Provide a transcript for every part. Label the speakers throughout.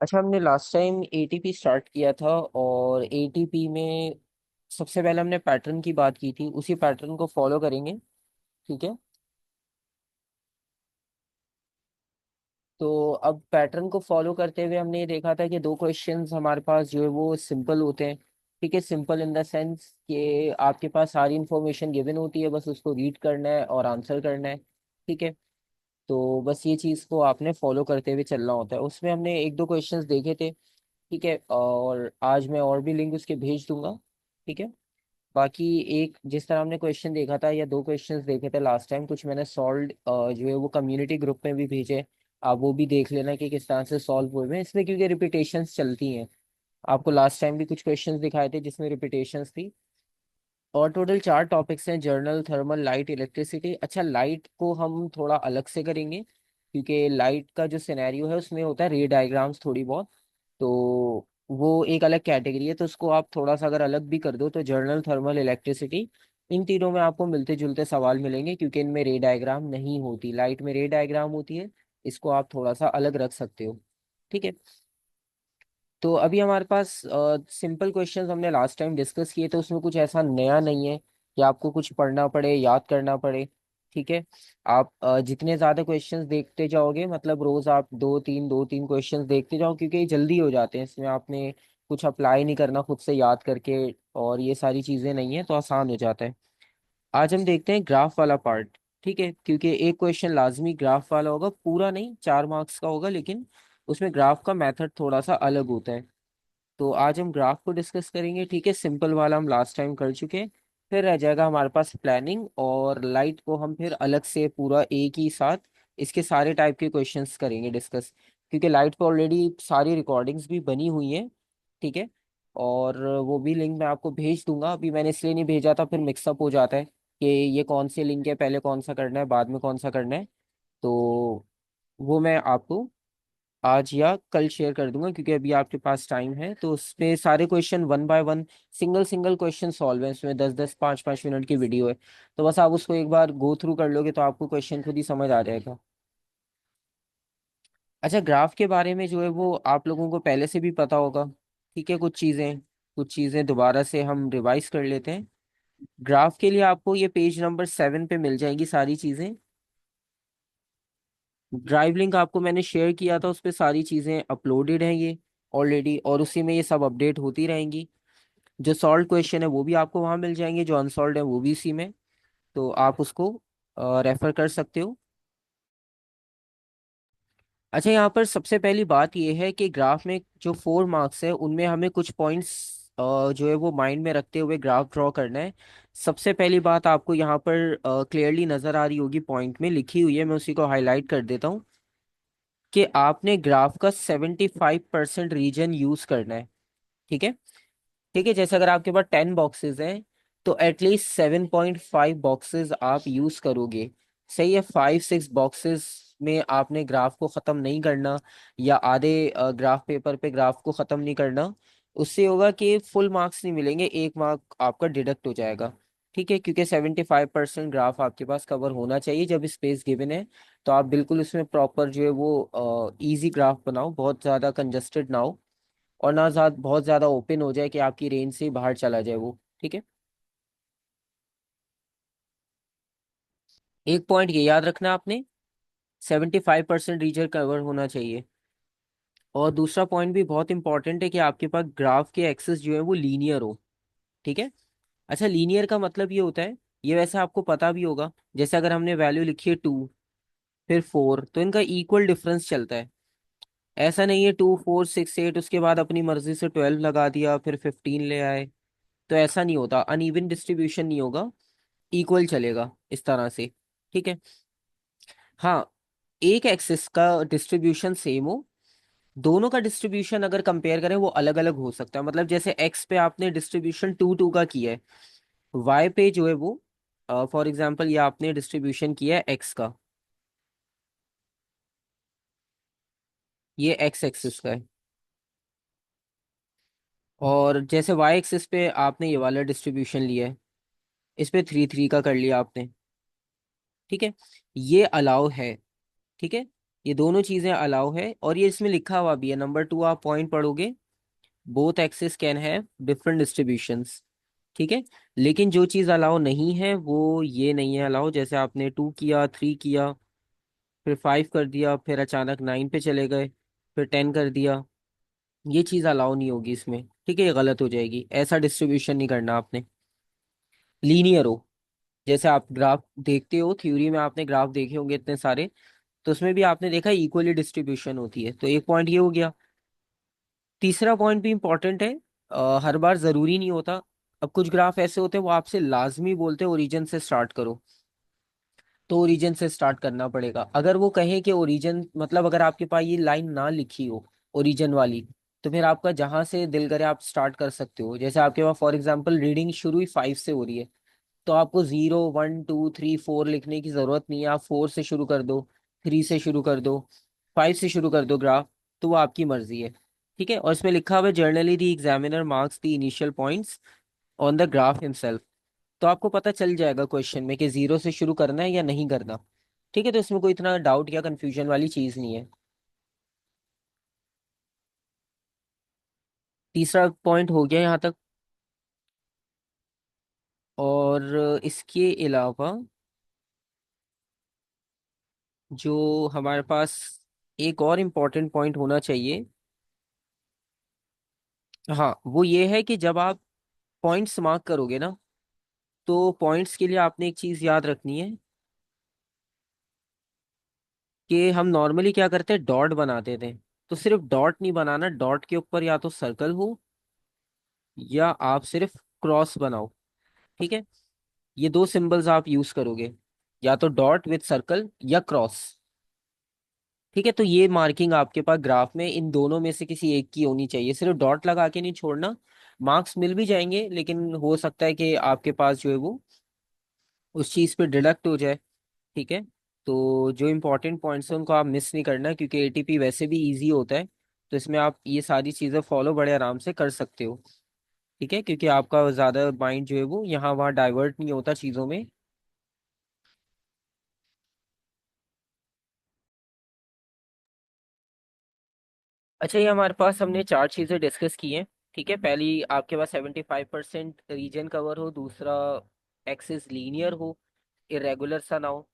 Speaker 1: अच्छा, हमने last time ATP start किया था और एटीपी में सबसे पहले हमने पैटर्न की बात की थी, उसी पैटर्न को फॉलो करेंगे। ठीक है। तो अब पैटर्न को फॉलो करते हुए हमने ये देखा था कि दो क्वेश्चंस हमारे पास जो है वो सिंपल होते हैं। ठीक है, सिंपल इन द सेंस कि आपके पास सारी इंफॉर्मेशन गिवन होती है, बस उसको रीड करना है और आंसर करना है। ठीक है। तो बस ये चीज़ को आपने फॉलो करते हुए चलना होता है। उसमें हमने एक दो क्वेश्चंस देखे थे। ठीक है, और आज मैं और भी लिंक उसके भेज दूंगा। ठीक है। बाकी एक जिस तरह हमने क्वेश्चन देखा था या दो क्वेश्चंस देखे थे लास्ट टाइम, कुछ मैंने सॉल्व जो है वो कम्युनिटी ग्रुप में भी भेजे। आप वो भी देख लेना कि किस तरह से सॉल्व हुए हैं इसमें, क्योंकि रिपीटेशंस चलती हैं। आपको लास्ट टाइम भी कुछ क्वेश्चंस दिखाए थे जिसमें रिपीटेशंस थी। और टोटल चार टॉपिक्स हैं: जर्नल, थर्मल, लाइट, इलेक्ट्रिसिटी। अच्छा, लाइट को हम थोड़ा अलग से करेंगे, क्योंकि लाइट का जो सिनेरियो है उसमें होता है रे डायग्राम्स थोड़ी बहुत। तो वो एक अलग कैटेगरी है, तो उसको आप थोड़ा सा अगर अलग भी कर दो तो जर्नल, थर्मल, इलेक्ट्रिसिटी, इन तीनों में आपको मिलते जुलते सवाल मिलेंगे, क्योंकि इनमें रे डायग्राम नहीं होती। लाइट में रे डायग्राम होती है। इसको आप थोड़ा सा अलग रख सकते हो। ठीक है। तो अभी हमारे पास सिंपल क्वेश्चंस हमने लास्ट टाइम डिस्कस किए, तो उसमें कुछ ऐसा नया नहीं है कि आपको कुछ पढ़ना पड़े, याद करना पड़े। ठीक है। आप जितने ज़्यादा क्वेश्चंस देखते जाओगे, मतलब रोज आप दो तीन क्वेश्चंस देखते जाओ, क्योंकि ये जल्दी हो जाते हैं। इसमें आपने कुछ अप्लाई नहीं करना खुद से याद करके, और ये सारी चीज़ें नहीं है, तो आसान हो जाता है। आज हम देखते हैं ग्राफ वाला पार्ट। ठीक है, क्योंकि एक क्वेश्चन लाजमी ग्राफ वाला होगा, पूरा नहीं, 4 मार्क्स का होगा, लेकिन उसमें ग्राफ का मेथड थोड़ा सा अलग होता है। तो आज हम ग्राफ को डिस्कस करेंगे। ठीक है, सिंपल वाला हम लास्ट टाइम कर चुके हैं। फिर रह जाएगा हमारे पास प्लानिंग, और लाइट को हम फिर अलग से पूरा एक ही साथ इसके सारे टाइप के क्वेश्चंस करेंगे डिस्कस, क्योंकि लाइट पे ऑलरेडी सारी रिकॉर्डिंग्स भी बनी हुई हैं। ठीक है। और वो भी लिंक मैं आपको भेज दूंगा। अभी मैंने इसलिए नहीं भेजा था, फिर मिक्सअप हो जाता है कि ये कौन से लिंक है, पहले कौन सा करना है, बाद में कौन सा करना है। तो वो मैं आपको आज या कल शेयर कर दूंगा, क्योंकि अभी आपके पास टाइम है। तो उसमें सारे question one by one, single single question solve है। इसमें 10 10 5 5 मिनट की वीडियो है। तो बस आप उसको एक बार गो थ्रू कर लोगे तो आपको क्वेश्चन खुद ही समझ आ जाएगा। अच्छा, ग्राफ के बारे में जो है वो आप लोगों को पहले से भी पता होगा। ठीक है, कुछ चीज़ें दोबारा से हम रिवाइज कर लेते हैं। ग्राफ के लिए आपको ये पेज नंबर 7 पे मिल जाएंगी सारी चीज़ें। ड्राइव लिंक आपको मैंने शेयर किया था, उस पर सारी चीज़ें अपलोडेड हैं ये ऑलरेडी, और उसी में ये सब अपडेट होती रहेंगी। जो सॉल्व क्वेश्चन है वो भी आपको वहाँ मिल जाएंगे, जो अनसॉल्व है वो भी इसी में। तो आप उसको रेफर कर सकते हो। अच्छा, यहाँ पर सबसे पहली बात ये है कि ग्राफ में जो 4 मार्क्स है उनमें हमें कुछ पॉइंट्स जो है वो माइंड में रखते हुए ग्राफ ड्रॉ करना है। सबसे पहली बात आपको यहाँ पर क्लियरली नजर आ रही होगी, पॉइंट में लिखी हुई है, मैं उसी को हाईलाइट कर देता हूँ, कि आपने ग्राफ का 75% रीजन यूज करना है। ठीक है। ठीक है, जैसे अगर आपके पास 10 बॉक्सेस हैं, तो एटलीस्ट 7.5 बॉक्सेस आप यूज करोगे। सही है, 5 6 बॉक्सेस में आपने ग्राफ को खत्म नहीं करना, या आधे ग्राफ पेपर पे ग्राफ को खत्म नहीं करना। उससे होगा कि फुल मार्क्स नहीं मिलेंगे, 1 मार्क आपका डिडक्ट हो जाएगा। ठीक है, क्योंकि 75% ग्राफ आपके पास कवर होना चाहिए जब स्पेस गिवन है। तो आप बिल्कुल उसमें प्रॉपर जो है वो इजी ग्राफ बनाओ, बहुत ज़्यादा कंजस्टेड ना हो, और ना बहुत ज्यादा ओपन हो जाए कि आपकी रेंज से बाहर चला जाए वो। ठीक है। एक पॉइंट ये याद रखना आपने, 75% रीजन कवर होना चाहिए। और दूसरा पॉइंट भी बहुत इंपॉर्टेंट है कि आपके पास ग्राफ के एक्सेस जो है वो लीनियर हो। ठीक है। अच्छा, लीनियर का मतलब ये होता है, ये वैसे आपको पता भी होगा, जैसे अगर हमने वैल्यू लिखी है 2 फिर 4, तो इनका इक्वल डिफरेंस चलता है। ऐसा नहीं है 2 4 6 8 उसके बाद अपनी मर्जी से 12 लगा दिया फिर 15 ले आए। तो ऐसा नहीं होता, अनइवन डिस्ट्रीब्यूशन नहीं होगा, इक्वल चलेगा इस तरह से। ठीक है। हाँ, एक एक्सिस का डिस्ट्रीब्यूशन सेम हो, दोनों का डिस्ट्रीब्यूशन अगर कंपेयर करें वो अलग अलग हो सकता है। मतलब जैसे एक्स पे आपने डिस्ट्रीब्यूशन 2 2 का किया है, वाई पे जो है वो, फॉर एग्जांपल ये आपने डिस्ट्रीब्यूशन किया है एक्स का, ये एक्स एक्सिस का है। और जैसे वाई एक्सिस पे आपने ये वाला डिस्ट्रीब्यूशन लिया है, इस पे 3 3 का कर लिया आपने। ठीक है, ये अलाउ है। ठीक है। ये दोनों चीजें अलाउ है, और ये इसमें लिखा हुआ भी है, नंबर 2 आप पॉइंट पढ़ोगे, both axis can have different distributions. ठीक है। लेकिन जो चीज अलाउ नहीं है वो ये नहीं है अलाउ, जैसे आपने 2 किया, 3 किया, फिर 5 कर दिया, फिर अचानक 9 पे चले गए, फिर 10 कर दिया, ये चीज अलाउ नहीं होगी इसमें। ठीक है, ये गलत हो जाएगी, ऐसा डिस्ट्रीब्यूशन नहीं करना आपने। लीनियर हो, जैसे आप ग्राफ देखते हो, थ्योरी में आपने ग्राफ देखे होंगे इतने सारे, तो उसमें भी आपने देखा इक्वली डिस्ट्रीब्यूशन होती है, तो एक पॉइंट ये हो गया। तीसरा पॉइंट भी इंपॉर्टेंट है, हर बार जरूरी नहीं होता। अब कुछ ग्राफ ऐसे होते हैं वो आपसे लाजमी बोलते हैं ओरिजिन से स्टार्ट करो, तो ओरिजिन से स्टार्ट करना पड़ेगा। अगर वो कहे कि ओरिजिन, मतलब अगर आपके पास ये लाइन ना लिखी हो ओरिजिन वाली, तो फिर आपका जहां से दिल करे आप स्टार्ट कर सकते हो। जैसे आपके पास फॉर एग्जांपल रीडिंग शुरू ही 5 से हो रही है, तो आपको 0 1 2 3 4 लिखने की जरूरत नहीं है, आप 4 से शुरू कर दो, 3 से शुरू कर दो, 5 से शुरू कर दो ग्राफ, तो वो आपकी मर्जी है। ठीक है, और इसमें लिखा हुआ है generally the examiner marks the initial points on the graph himself. तो आपको पता चल जाएगा क्वेश्चन में कि 0 से शुरू करना है या नहीं करना। ठीक है, तो इसमें कोई इतना डाउट या कंफ्यूजन वाली चीज नहीं है। तीसरा पॉइंट हो गया यहाँ तक। और इसके अलावा जो हमारे पास एक और इम्पोर्टेंट पॉइंट होना चाहिए, हाँ, वो ये है कि जब आप पॉइंट्स मार्क करोगे ना, तो पॉइंट्स के लिए आपने एक चीज याद रखनी है कि हम नॉर्मली क्या करते हैं, डॉट बनाते थे। तो सिर्फ डॉट नहीं बनाना, डॉट के ऊपर या तो सर्कल हो या आप सिर्फ क्रॉस बनाओ। ठीक है, ये दो सिंबल्स आप यूज करोगे, या तो डॉट विथ सर्कल या क्रॉस। ठीक है, तो ये मार्किंग आपके पास ग्राफ में इन दोनों में से किसी एक की होनी चाहिए, सिर्फ डॉट लगा के नहीं छोड़ना। मार्क्स मिल भी जाएंगे, लेकिन हो सकता है कि आपके पास जो है वो उस चीज पे डिडक्ट हो जाए। ठीक है, तो जो इंपॉर्टेंट पॉइंट्स हैं उनको आप मिस नहीं करना, क्योंकि एटीपी वैसे भी इजी होता है, तो इसमें आप ये सारी चीज़ें फॉलो बड़े आराम से कर सकते हो। ठीक है, क्योंकि आपका ज़्यादा माइंड जो है वो यहाँ वहाँ डाइवर्ट नहीं होता चीज़ों में। अच्छा, ये हमारे पास हमने चार चीज़ें डिस्कस की हैं। ठीक है, पहली आपके पास 75% रीजन कवर हो, दूसरा एक्सिस लीनियर हो, इरेगुलर सा ना हो,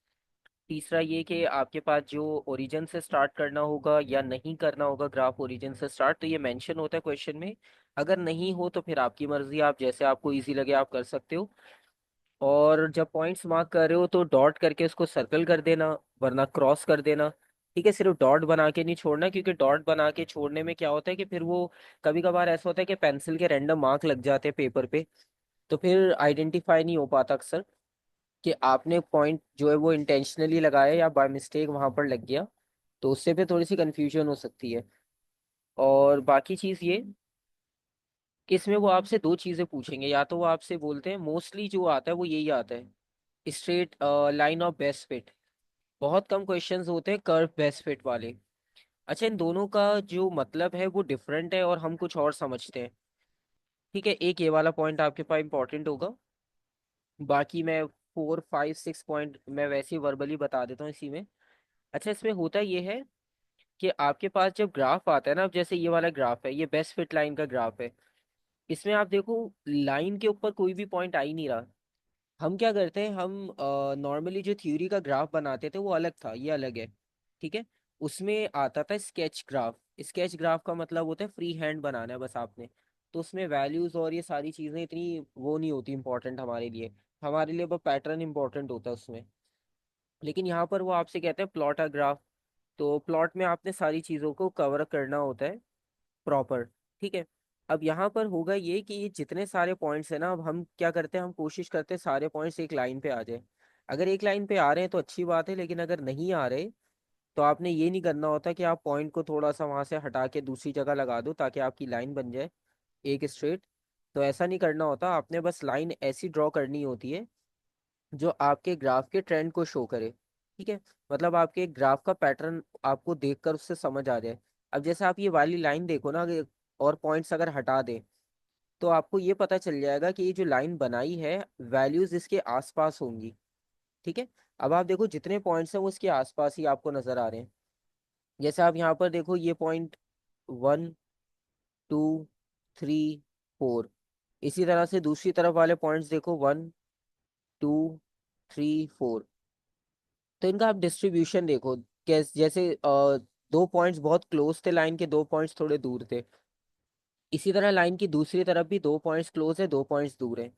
Speaker 1: तीसरा ये कि आपके पास जो ओरिजिन से स्टार्ट करना होगा या नहीं करना होगा ग्राफ ओरिजिन से स्टार्ट, तो ये मेंशन होता है क्वेश्चन में। अगर नहीं हो तो फिर आपकी मर्जी, आप जैसे आपको इजी लगे आप कर सकते हो। और जब पॉइंट्स मार्क कर रहे हो तो डॉट करके उसको सर्कल कर देना, वरना क्रॉस कर देना। ठीक है, सिर्फ डॉट बना के नहीं छोड़ना, क्योंकि डॉट बना के छोड़ने में क्या होता है कि फिर वो कभी कभार ऐसा होता है कि पेंसिल के रैंडम मार्क लग जाते हैं पेपर पे, तो फिर आइडेंटिफाई नहीं हो पाता अक्सर कि आपने पॉइंट जो है वो इंटेंशनली लगाया या बाय मिस्टेक वहां पर लग गया, तो उससे फिर थोड़ी सी कंफ्यूजन हो सकती है। और बाकी चीज़ ये कि इसमें वो आपसे दो चीज़ें पूछेंगे, या तो वो आपसे बोलते हैं, मोस्टली जो आता है वो यही आता है, straight line of best fit. बहुत कम क्वेश्चंस होते हैं कर्व बेस्ट फिट वाले। अच्छा, इन दोनों का जो मतलब है वो डिफरेंट है और हम कुछ और समझते हैं। ठीक है, एक ये वाला पॉइंट आपके पास इंपॉर्टेंट होगा। बाकी मैं 4 5 6 पॉइंट मैं वैसे ही वर्बली बता देता हूँ इसी में। अच्छा, इसमें होता ये है कि आपके पास जब ग्राफ आता है ना, अब जैसे ये वाला ग्राफ है, ये बेस्ट फिट लाइन का ग्राफ है, इसमें आप देखो लाइन के ऊपर कोई भी पॉइंट आ ही नहीं रहा। हम क्या करते हैं, हम नॉर्मली जो थ्योरी का ग्राफ बनाते थे वो अलग था, ये अलग है। ठीक है, उसमें आता था स्केच ग्राफ। स्केच ग्राफ का मतलब होता है फ्री हैंड बनाना है बस आपने, तो उसमें वैल्यूज और ये सारी चीज़ें इतनी वो नहीं होती इंपॉर्टेंट हमारे लिए। हमारे लिए वो पैटर्न इंपॉर्टेंट होता है उसमें। लेकिन यहाँ पर वो आपसे कहते हैं प्लॉट अ ग्राफ, तो प्लॉट में आपने सारी चीज़ों को कवर करना होता है प्रॉपर। ठीक है, अब यहाँ पर होगा ये कि ये जितने सारे पॉइंट्स हैं ना, अब हम क्या करते हैं, हम कोशिश करते हैं सारे पॉइंट्स एक लाइन पे आ जाए। अगर एक लाइन पे आ रहे हैं तो अच्छी बात है, लेकिन अगर नहीं आ रहे तो आपने ये नहीं करना होता कि आप पॉइंट को थोड़ा सा वहां से हटा के दूसरी जगह लगा दो ताकि आपकी लाइन बन जाए एक स्ट्रेट। तो ऐसा नहीं करना होता, आपने बस लाइन ऐसी ड्रॉ करनी होती है जो आपके ग्राफ के ट्रेंड को शो करे। ठीक है, मतलब आपके ग्राफ का पैटर्न आपको देखकर उससे समझ आ जाए। अब जैसे आप ये वाली लाइन देखो ना, और पॉइंट्स अगर हटा दें, तो आपको ये पता चल जाएगा कि ये जो लाइन बनाई है वैल्यूज इसके आसपास होंगी। ठीक है, अब आप देखो जितने पॉइंट्स हैं वो इसके आसपास ही आपको नजर आ रहे हैं। जैसे आप यहाँ पर देखो ये पॉइंट 1, 2, 3, 4, इसी तरह से दूसरी तरफ वाले पॉइंट्स देखो 1, 2, 3, 4। तो इनका आप डिस्ट्रीब्यूशन देखो, कैसे जैसे दो पॉइंट्स बहुत क्लोज थे, लाइन के दो पॉइंट्स थोड़े दूर थे। इसी तरह लाइन की दूसरी तरफ भी दो पॉइंट्स क्लोज है, दो पॉइंट्स दूर है।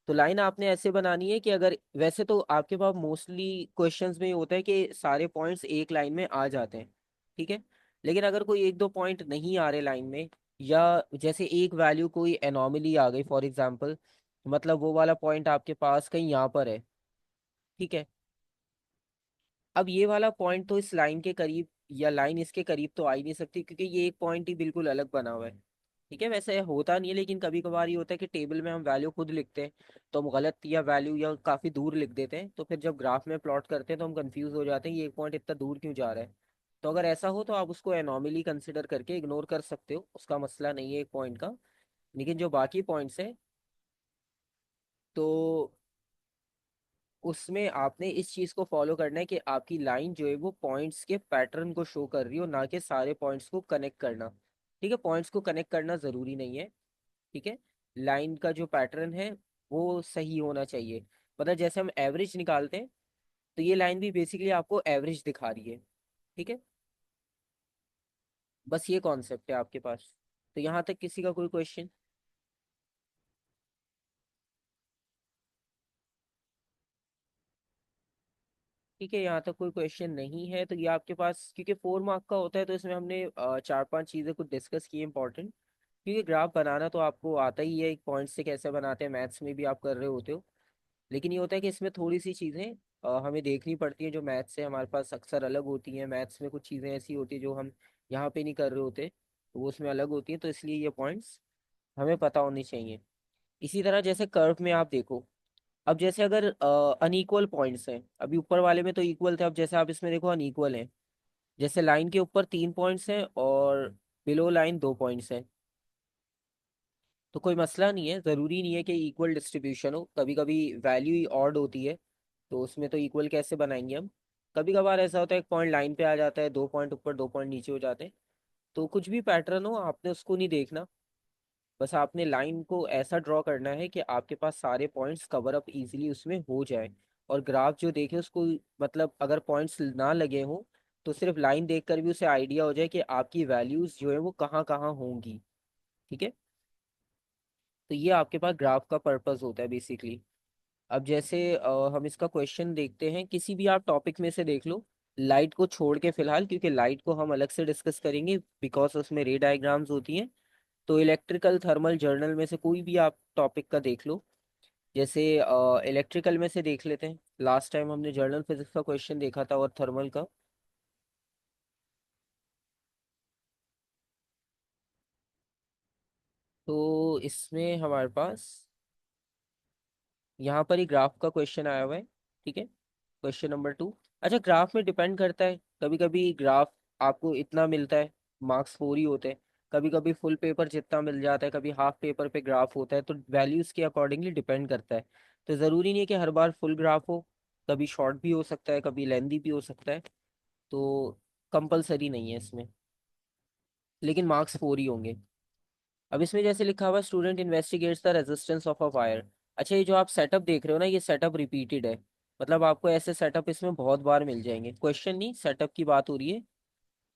Speaker 1: तो लाइन आपने ऐसे बनानी है कि अगर वैसे तो आपके पास मोस्टली क्वेश्चंस में ये होता है कि सारे पॉइंट्स एक लाइन में आ जाते हैं, ठीक है। लेकिन अगर कोई एक दो पॉइंट नहीं आ रहे लाइन में, या जैसे एक वैल्यू कोई एनॉमली आ गई फॉर एग्जांपल, मतलब वो वाला पॉइंट आपके पास कहीं यहाँ पर है, ठीक है। अब ये वाला पॉइंट तो इस लाइन के करीब या लाइन इसके करीब तो आ ही नहीं सकती, क्योंकि ये एक पॉइंट ही बिल्कुल अलग बना हुआ है, ठीक है। वैसे होता नहीं है, लेकिन कभी कभार ये होता है कि टेबल में हम वैल्यू खुद लिखते हैं तो हम गलत या वैल्यू या काफ़ी दूर लिख देते हैं, तो फिर जब ग्राफ में प्लॉट करते हैं तो हम कंफ्यूज हो जाते हैं ये एक पॉइंट इतना दूर क्यों जा रहा है। तो अगर ऐसा हो तो आप उसको एनॉमली कंसिडर करके इग्नोर कर सकते हो, उसका मसला नहीं है एक पॉइंट का। लेकिन जो बाकी पॉइंट्स हैं, तो उसमें आपने इस चीज को फॉलो करना है कि आपकी लाइन जो है वो पॉइंट्स के पैटर्न को शो कर रही हो, ना कि सारे पॉइंट्स को कनेक्ट करना। ठीक है, पॉइंट्स को कनेक्ट करना जरूरी नहीं है, ठीक है। लाइन का जो पैटर्न है वो सही होना चाहिए। मतलब जैसे हम एवरेज निकालते हैं, तो ये लाइन भी बेसिकली आपको एवरेज दिखा रही है, ठीक है। बस ये कॉन्सेप्ट है आपके पास। तो यहाँ तक किसी का कोई क्वेश्चन? ठीक है, यहाँ तक कोई क्वेश्चन नहीं है तो ये आपके पास, क्योंकि 4 मार्क का होता है तो इसमें हमने चार पांच चीज़ें कुछ डिस्कस की इंपॉर्टेंट। क्योंकि ग्राफ बनाना तो आपको आता ही है, एक पॉइंट से कैसे बनाते हैं, मैथ्स में भी आप कर रहे होते हो। लेकिन ये होता है कि इसमें थोड़ी सी चीज़ें हमें देखनी पड़ती हैं जो मैथ्स से हमारे पास अक्सर अलग होती हैं। मैथ्स में कुछ चीज़ें ऐसी होती है जो हम यहाँ पे नहीं कर रहे होते, तो वो उसमें अलग होती है, तो इसलिए ये पॉइंट्स हमें पता होनी चाहिए। इसी तरह जैसे कर्व में आप देखो, अब जैसे अगर अनइक्वल पॉइंट्स हैं, अभी ऊपर वाले में तो इक्वल थे, अब जैसे आप इसमें देखो अनइक्वल हैं। जैसे लाइन के ऊपर 3 पॉइंट्स हैं और बिलो लाइन 2 पॉइंट्स हैं, तो कोई मसला नहीं है, ज़रूरी नहीं है कि इक्वल डिस्ट्रीब्यूशन हो, कभी कभी वैल्यू ही ऑड होती है, तो उसमें तो इक्वल कैसे बनाएंगे हम। कभी कभार ऐसा होता है एक पॉइंट लाइन पे आ जाता है, 2 पॉइंट ऊपर 2 पॉइंट नीचे हो जाते हैं। तो कुछ भी पैटर्न हो आपने उसको नहीं देखना, बस आपने लाइन को ऐसा ड्रॉ करना है कि आपके पास सारे पॉइंट्स कवर अप इजीली उसमें हो जाए। और ग्राफ जो देखे उसको, मतलब अगर पॉइंट्स ना लगे हों तो सिर्फ लाइन देखकर भी उसे आइडिया हो जाए कि आपकी वैल्यूज जो है वो कहाँ कहाँ होंगी, ठीक है। तो ये आपके पास ग्राफ का पर्पस होता है बेसिकली। अब जैसे हम इसका क्वेश्चन देखते हैं, किसी भी आप टॉपिक में से देख लो, लाइट को छोड़ के फिलहाल, क्योंकि लाइट को हम अलग से डिस्कस करेंगे बिकॉज उसमें रे डायग्राम्स होती हैं। तो इलेक्ट्रिकल थर्मल जर्नल में से कोई भी आप टॉपिक का देख लो। जैसे इलेक्ट्रिकल में से देख लेते हैं, लास्ट टाइम हमने जर्नल फिजिक्स का क्वेश्चन देखा था और थर्मल का। तो इसमें हमारे पास यहाँ पर ही ग्राफ का क्वेश्चन आया हुआ है, ठीक है। Question number 2। अच्छा, ग्राफ में डिपेंड करता है, कभी कभी ग्राफ आपको इतना मिलता है, मार्क्स 4 ही होते हैं। कभी कभी फुल पेपर जितना मिल जाता है, कभी हाफ पेपर पे ग्राफ होता है, तो वैल्यूज के अकॉर्डिंगली डिपेंड करता है। तो ज़रूरी नहीं है कि हर बार फुल ग्राफ हो, कभी शॉर्ट भी हो सकता है, कभी लेंदी भी हो सकता है। तो कंपलसरी नहीं है इसमें, लेकिन मार्क्स 4 ही होंगे। अब इसमें जैसे लिखा हुआ student investigates the resistance of a wire. अच्छा, ये जो आप सेटअप देख रहे हो ना, ये सेटअप रिपीटेड है, मतलब आपको ऐसे सेटअप इसमें बहुत बार मिल जाएंगे। क्वेश्चन नहीं, सेटअप की बात हो रही है।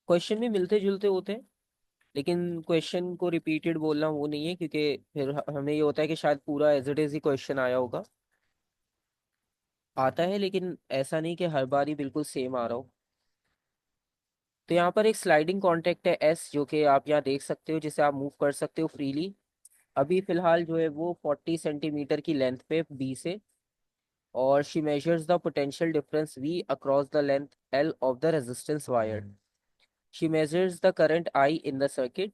Speaker 1: क्वेश्चन भी मिलते जुलते होते हैं, लेकिन क्वेश्चन को रिपीटेड बोलना वो नहीं है, क्योंकि फिर हमें ये होता है कि शायद पूरा एज इट इज ही क्वेश्चन आया होगा। आता है, लेकिन ऐसा नहीं कि हर बार ही बिल्कुल सेम आ रहा हो। तो यहाँ पर एक स्लाइडिंग कॉन्टेक्ट है एस, जो कि आप यहाँ देख सकते हो, जिसे आप मूव कर सकते हो फ्रीली। अभी फिलहाल जो है वो 40 सेंटीमीटर की लेंथ पे बी से, और she measures the potential difference V across the length L of the resistance wire. She measures the current I in the circuit.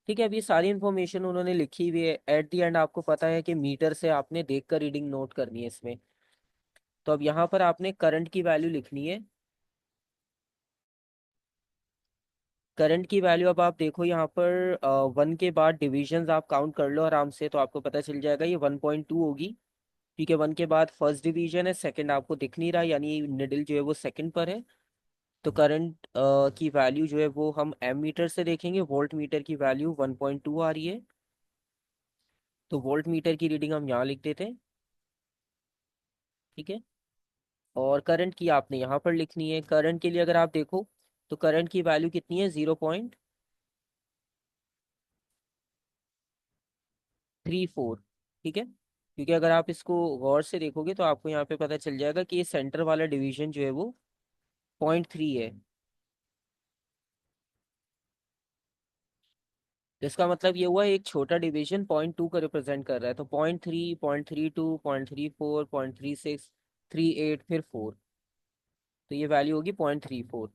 Speaker 1: ठीक है, अभी सारी इन्फॉर्मेशन उन्होंने लिखी हुई है। एट द एंड आपको पता है कि मीटर से आपने देखकर रीडिंग नोट करनी है इसमें। तो अब यहाँ पर आपने करंट की वैल्यू लिखनी है। करंट की वैल्यू अब आप देखो यहाँ पर 1 के बाद डिविजन्स आप काउंट कर लो आराम से, तो आपको पता चल जाएगा ये 1.2 होगी। ठीक है, 1 के बाद फर्स्ट डिवीजन है, सेकंड आपको दिख नहीं रहा, यानी निडल जो है वो सेकंड पर है। तो करंट की वैल्यू जो है वो हम एमीटर से देखेंगे। वोल्ट मीटर की वैल्यू 1.2 आ रही है, तो वोल्ट मीटर की रीडिंग हम यहाँ लिख देते हैं। ठीक है। और करंट की आपने यहाँ पर लिखनी है। करंट के लिए अगर आप देखो तो करंट की वैल्यू कितनी है, 0.34। ठीक है, क्योंकि अगर आप इसको गौर से देखोगे तो आपको यहाँ पे पता चल जाएगा कि ये सेंटर वाला डिवीजन जो है वो 0.3 है। तो इसका मतलब ये हुआ एक छोटा डिवीजन 0.2 का रिप्रेजेंट कर रहा है। तो 0.3, 0.32, 0.34, 0.36, 3.8, फिर 4। तो ये वैल्यू होगी 0.34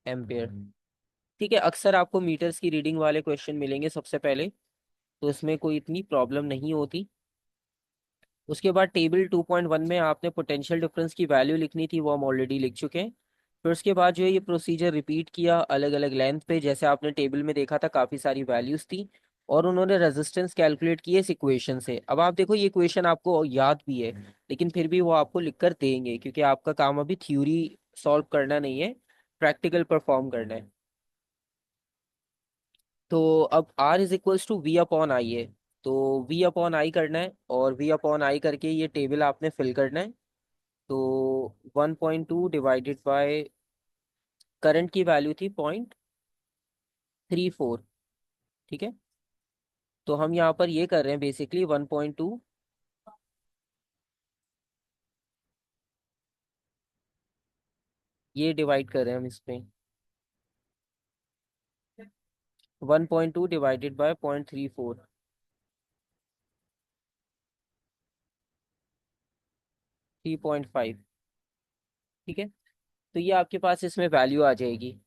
Speaker 1: एम्पेयर। ठीक है, अक्सर आपको मीटर्स की रीडिंग वाले क्वेश्चन मिलेंगे सबसे पहले, तो इसमें कोई इतनी प्रॉब्लम नहीं होती। उसके बाद टेबल 2.1 में आपने पोटेंशियल डिफरेंस की वैल्यू लिखनी थी, वो हम ऑलरेडी लिख चुके हैं। फिर उसके बाद जो है ये प्रोसीजर रिपीट किया अलग अलग लेंथ पे, जैसे आपने टेबल में देखा था काफ़ी सारी वैल्यूज थी, और उन्होंने रेजिस्टेंस कैलकुलेट की है इस इक्वेशन से। अब आप देखो ये इक्वेशन आपको याद भी है, लेकिन फिर भी वो आपको लिख कर देंगे, क्योंकि आपका काम अभी थ्योरी सॉल्व करना नहीं है, प्रैक्टिकल परफॉर्म करना है। तो अब R is equals to V upon I है, तो वी अपॉन आई करना है, और वी अपॉन आई करके ये टेबल आपने फिल करना है। तो 1.2 डिवाइडेड बाय करंट की वैल्यू थी 0.34। ठीक है, तो हम यहाँ पर ये कर रहे हैं बेसिकली 1.2, ये डिवाइड कर रहे हैं हम इसमें। 1.2 डिवाइडेड बाय 0.34, 3.5। ठीक है, तो ये आपके पास इसमें वैल्यू आ जाएगी।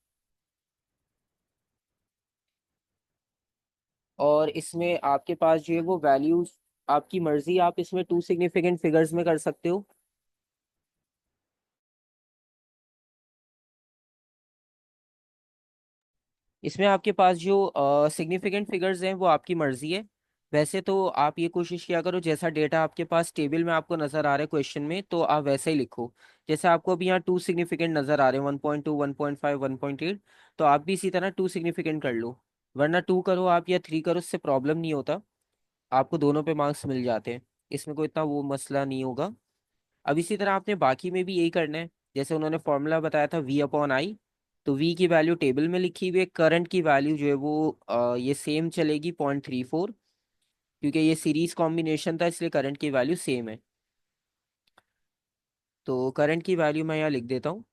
Speaker 1: और इसमें आपके पास जो है वो वैल्यूज आपकी मर्जी, आप इसमें टू सिग्निफिकेंट फिगर्स में कर सकते हो। इसमें आपके पास जो सिग्निफिकेंट फिगर्स हैं वो आपकी मर्जी है। वैसे तो आप ये कोशिश किया करो, जैसा डेटा आपके पास टेबल में आपको नजर आ रहा है क्वेश्चन में, तो आप वैसे ही लिखो। जैसे आपको अभी यहाँ टू सिग्निफिकेंट नजर आ रहे हैं, 1.2, 1.5, 1.8, तो आप भी इसी तरह टू सिग्निफिकेंट कर लो। वरना टू करो आप या थ्री करो, उससे प्रॉब्लम नहीं होता, आपको दोनों पे मार्क्स मिल जाते हैं, इसमें कोई इतना वो मसला नहीं होगा। अब इसी तरह आपने बाकी में भी यही करना है। जैसे उन्होंने फॉर्मूला बताया था वी अपॉन आई, तो वी की वैल्यू टेबल में लिखी हुई है। करंट की वैल्यू जो है वो ये सेम चलेगी, 0.34, क्योंकि ये सीरीज कॉम्बिनेशन था इसलिए करंट की वैल्यू सेम है। तो करंट की वैल्यू मैं यहाँ लिख देता हूँ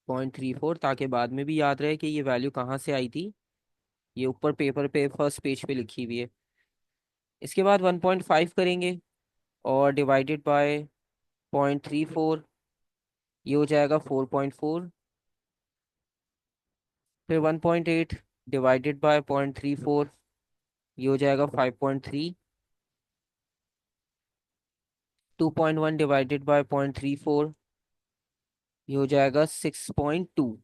Speaker 1: 0.34, ताकि बाद में भी याद रहे कि ये वैल्यू कहाँ से आई थी। ये ऊपर पेपर पे फर्स्ट पेज पे लिखी हुई है। इसके बाद 1.5 करेंगे, और डिवाइडेड बाय 0.34, ये हो जाएगा 4.4। फिर 1.8 डिवाइडेड बाय 0.34, ये हो जाएगा 5.3। 2.1 डिवाइडेड बाय 0.34, ये हो जाएगा 6.2।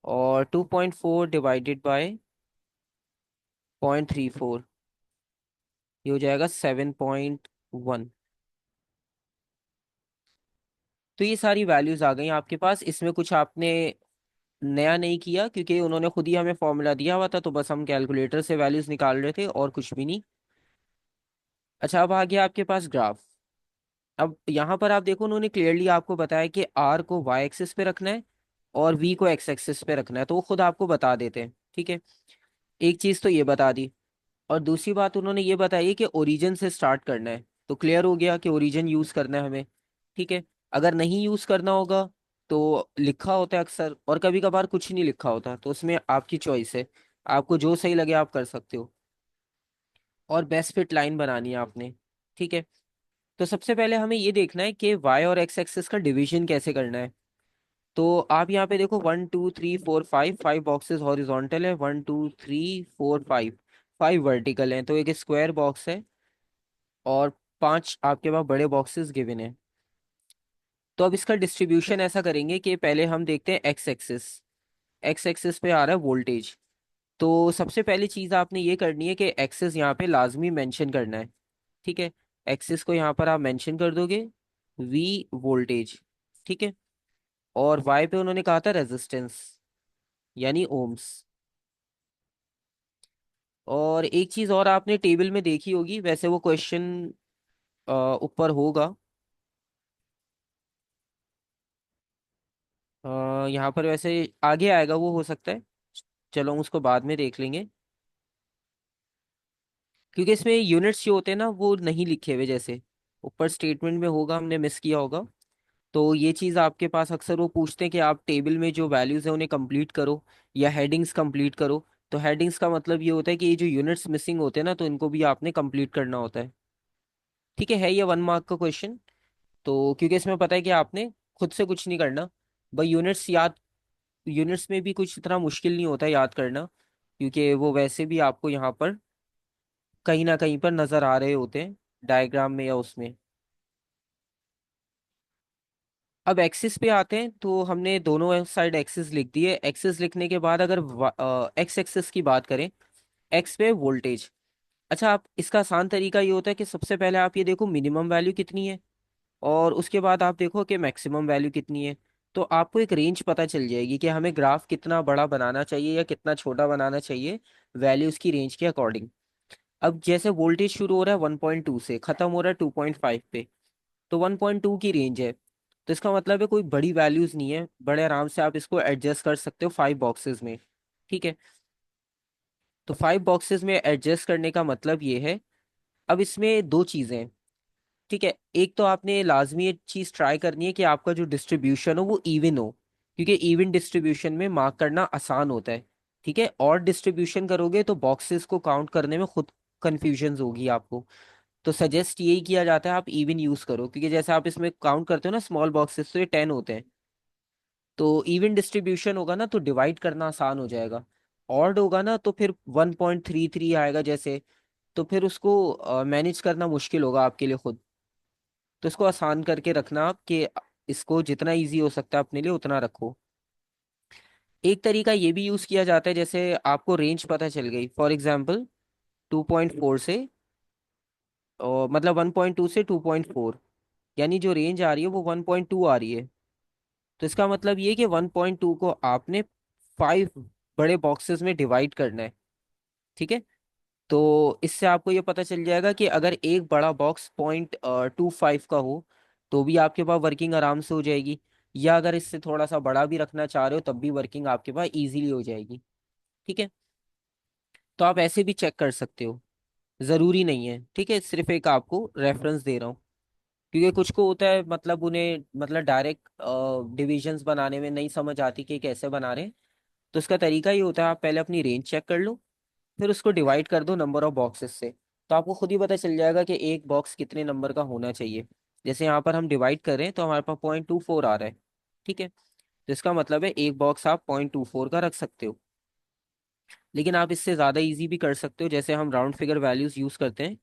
Speaker 1: और 2.4 डिवाइडेड बाय 0.34, ये हो जाएगा 7.1। तो ये सारी वैल्यूज आ गई आपके पास। इसमें कुछ आपने नया नहीं किया, क्योंकि उन्होंने खुद ही हमें फॉर्मूला दिया हुआ था, तो बस हम कैलकुलेटर से वैल्यूज निकाल रहे थे और कुछ भी नहीं। अच्छा, अब आ गया आपके पास ग्राफ। अब यहाँ पर आप देखो, उन्होंने क्लियरली आपको बताया कि आर को वाई एक्सिस पे रखना है और वी को एक्स एक्सिस पे रखना है, तो वो खुद आपको बता देते हैं। ठीक है, एक चीज तो ये बता दी। और दूसरी बात उन्होंने ये बताई कि ओरिजिन से स्टार्ट करना है, तो क्लियर हो गया कि ओरिजिन यूज करना है हमें। ठीक है, अगर नहीं यूज करना होगा तो लिखा होता है अक्सर, और कभी कभार कुछ नहीं लिखा होता, तो उसमें आपकी चॉइस है, आपको जो सही लगे आप कर सकते हो। और बेस्ट फिट लाइन बनानी है आपने। ठीक है, तो सबसे पहले हमें ये देखना है कि वाई और एक्स एक्सिस का डिवीजन कैसे करना है। तो आप यहाँ पे देखो 1 2 3 4 5, 5 बॉक्सेस हॉरिजॉन्टल है, 1 2 3 4 5, 5 वर्टिकल हैं, तो एक स्क्वायर बॉक्स है, और 5 आपके पास बड़े बॉक्सेस गिवन है। तो अब इसका डिस्ट्रीब्यूशन ऐसा करेंगे कि पहले हम देखते हैं एक्स एक्सिस। एक्स एक्सिस पे आ रहा है वोल्टेज। तो सबसे पहली चीज आपने ये करनी है कि एक्सेस यहाँ पे लाजमी मेंशन करना है। ठीक है, एक्सेस को यहाँ पर आप मेंशन कर दोगे, वी वोल्टेज। ठीक है, और वाई पे उन्होंने कहा था रेजिस्टेंस, यानी ओम्स। और एक चीज और आपने टेबल में देखी होगी, वैसे वो क्वेश्चन ऊपर होगा, यहाँ पर वैसे आगे आएगा, वो हो सकता है। चलो हम उसको बाद में देख लेंगे, क्योंकि इसमें यूनिट्स जो होते हैं ना वो नहीं लिखे हुए, जैसे ऊपर स्टेटमेंट में होगा, हमने मिस किया होगा। तो ये चीज़ आपके पास अक्सर वो पूछते हैं कि आप टेबल में जो वैल्यूज है उन्हें कंप्लीट करो या हेडिंग्स कंप्लीट करो। तो हेडिंग्स का मतलब ये होता है कि ये जो यूनिट्स मिसिंग होते हैं ना, तो इनको भी आपने कंप्लीट करना होता है। ठीक है ये 1 मार्क का क्वेश्चन। तो क्योंकि इसमें पता है कि आपने खुद से कुछ नहीं करना, भाई यूनिट्स याद, यूनिट्स में भी कुछ इतना मुश्किल नहीं होता है याद करना, क्योंकि वो वैसे भी आपको यहाँ पर कहीं ना कहीं पर नजर आ रहे होते हैं, डायग्राम में या उसमें। अब एक्सिस पे आते हैं, तो हमने दोनों साइड एक्सिस लिख दी है। एक्सिस लिखने के बाद अगर एक्स एक्सिस की बात करें, एक्स पे वोल्टेज। अच्छा, आप इसका आसान तरीका ये होता है कि सबसे पहले आप ये देखो मिनिमम वैल्यू कितनी है, और उसके बाद आप देखो कि मैक्सिमम वैल्यू कितनी है। तो आपको एक रेंज पता चल जाएगी कि हमें ग्राफ कितना बड़ा बनाना चाहिए या कितना छोटा बनाना चाहिए, वैल्यूज की रेंज के अकॉर्डिंग। अब जैसे वोल्टेज शुरू हो रहा है 1.2 से, खत्म हो रहा है 2.5 पे, तो 1.2 की रेंज है। तो इसका मतलब है कोई बड़ी वैल्यूज नहीं है, बड़े आराम से आप इसको एडजस्ट कर सकते हो 5 बॉक्सेस में। ठीक है, तो 5 बॉक्सेस में एडजस्ट करने का मतलब ये है। अब इसमें दो चीजें हैं। ठीक है, एक तो आपने लाजमी एक चीज ट्राई करनी है कि आपका जो डिस्ट्रीब्यूशन हो वो इवन हो, क्योंकि इवन डिस्ट्रीब्यूशन में मार्क करना आसान होता है। ठीक है, और डिस्ट्रीब्यूशन करोगे तो बॉक्सेस को काउंट करने में खुद कंफ्यूजन होगी आपको। तो सजेस्ट यही किया जाता है आप इवन यूज करो, क्योंकि जैसे आप इसमें काउंट करते हो ना स्मॉल बॉक्सेस, तो ये 10 होते हैं। तो इवन डिस्ट्रीब्यूशन होगा ना तो डिवाइड करना आसान हो जाएगा। ऑड होगा ना तो फिर 1.33 आएगा जैसे, तो फिर उसको मैनेज करना मुश्किल होगा आपके लिए खुद। तो इसको आसान करके रखना आप, कि इसको जितना इजी हो सकता है अपने लिए उतना रखो। एक तरीका ये भी यूज किया जाता है, जैसे आपको रेंज पता चल गई, फॉर एग्जांपल 2.4 से, और मतलब 1.2 से 2.4, यानी जो रेंज आ रही है वो 1.2 आ रही है। तो इसका मतलब ये कि 1.2 को आपने 5 बड़े बॉक्सेस में डिवाइड करना है। ठीक है, तो इससे आपको ये पता चल जाएगा कि अगर एक बड़ा बॉक्स 0.25 का हो तो भी आपके पास वर्किंग आराम से हो जाएगी, या अगर इससे थोड़ा सा बड़ा भी रखना चाह रहे हो तब भी वर्किंग आपके पास इजीली हो जाएगी। ठीक है, तो आप ऐसे भी चेक कर सकते हो, ज़रूरी नहीं है। ठीक है, सिर्फ एक आपको रेफरेंस दे रहा हूँ, क्योंकि कुछ को होता है मतलब उन्हें मतलब डायरेक्ट डिविजन्स बनाने में नहीं समझ आती कि कैसे बना रहे हैं। तो इसका तरीका ये होता है, आप पहले अपनी रेंज चेक कर लो, फिर उसको डिवाइड कर दो नंबर ऑफ बॉक्सेस से, तो आपको खुद ही पता चल जाएगा कि एक बॉक्स कितने नंबर का होना चाहिए। जैसे यहाँ पर हम डिवाइड कर रहे हैं तो हमारे पास 0.24 आ रहा है। ठीक है, तो इसका मतलब है एक बॉक्स आप 0.24 का रख सकते हो। लेकिन आप इससे ज़्यादा इजी भी कर सकते हो, जैसे हम राउंड फिगर वैल्यूज यूज़ करते हैं।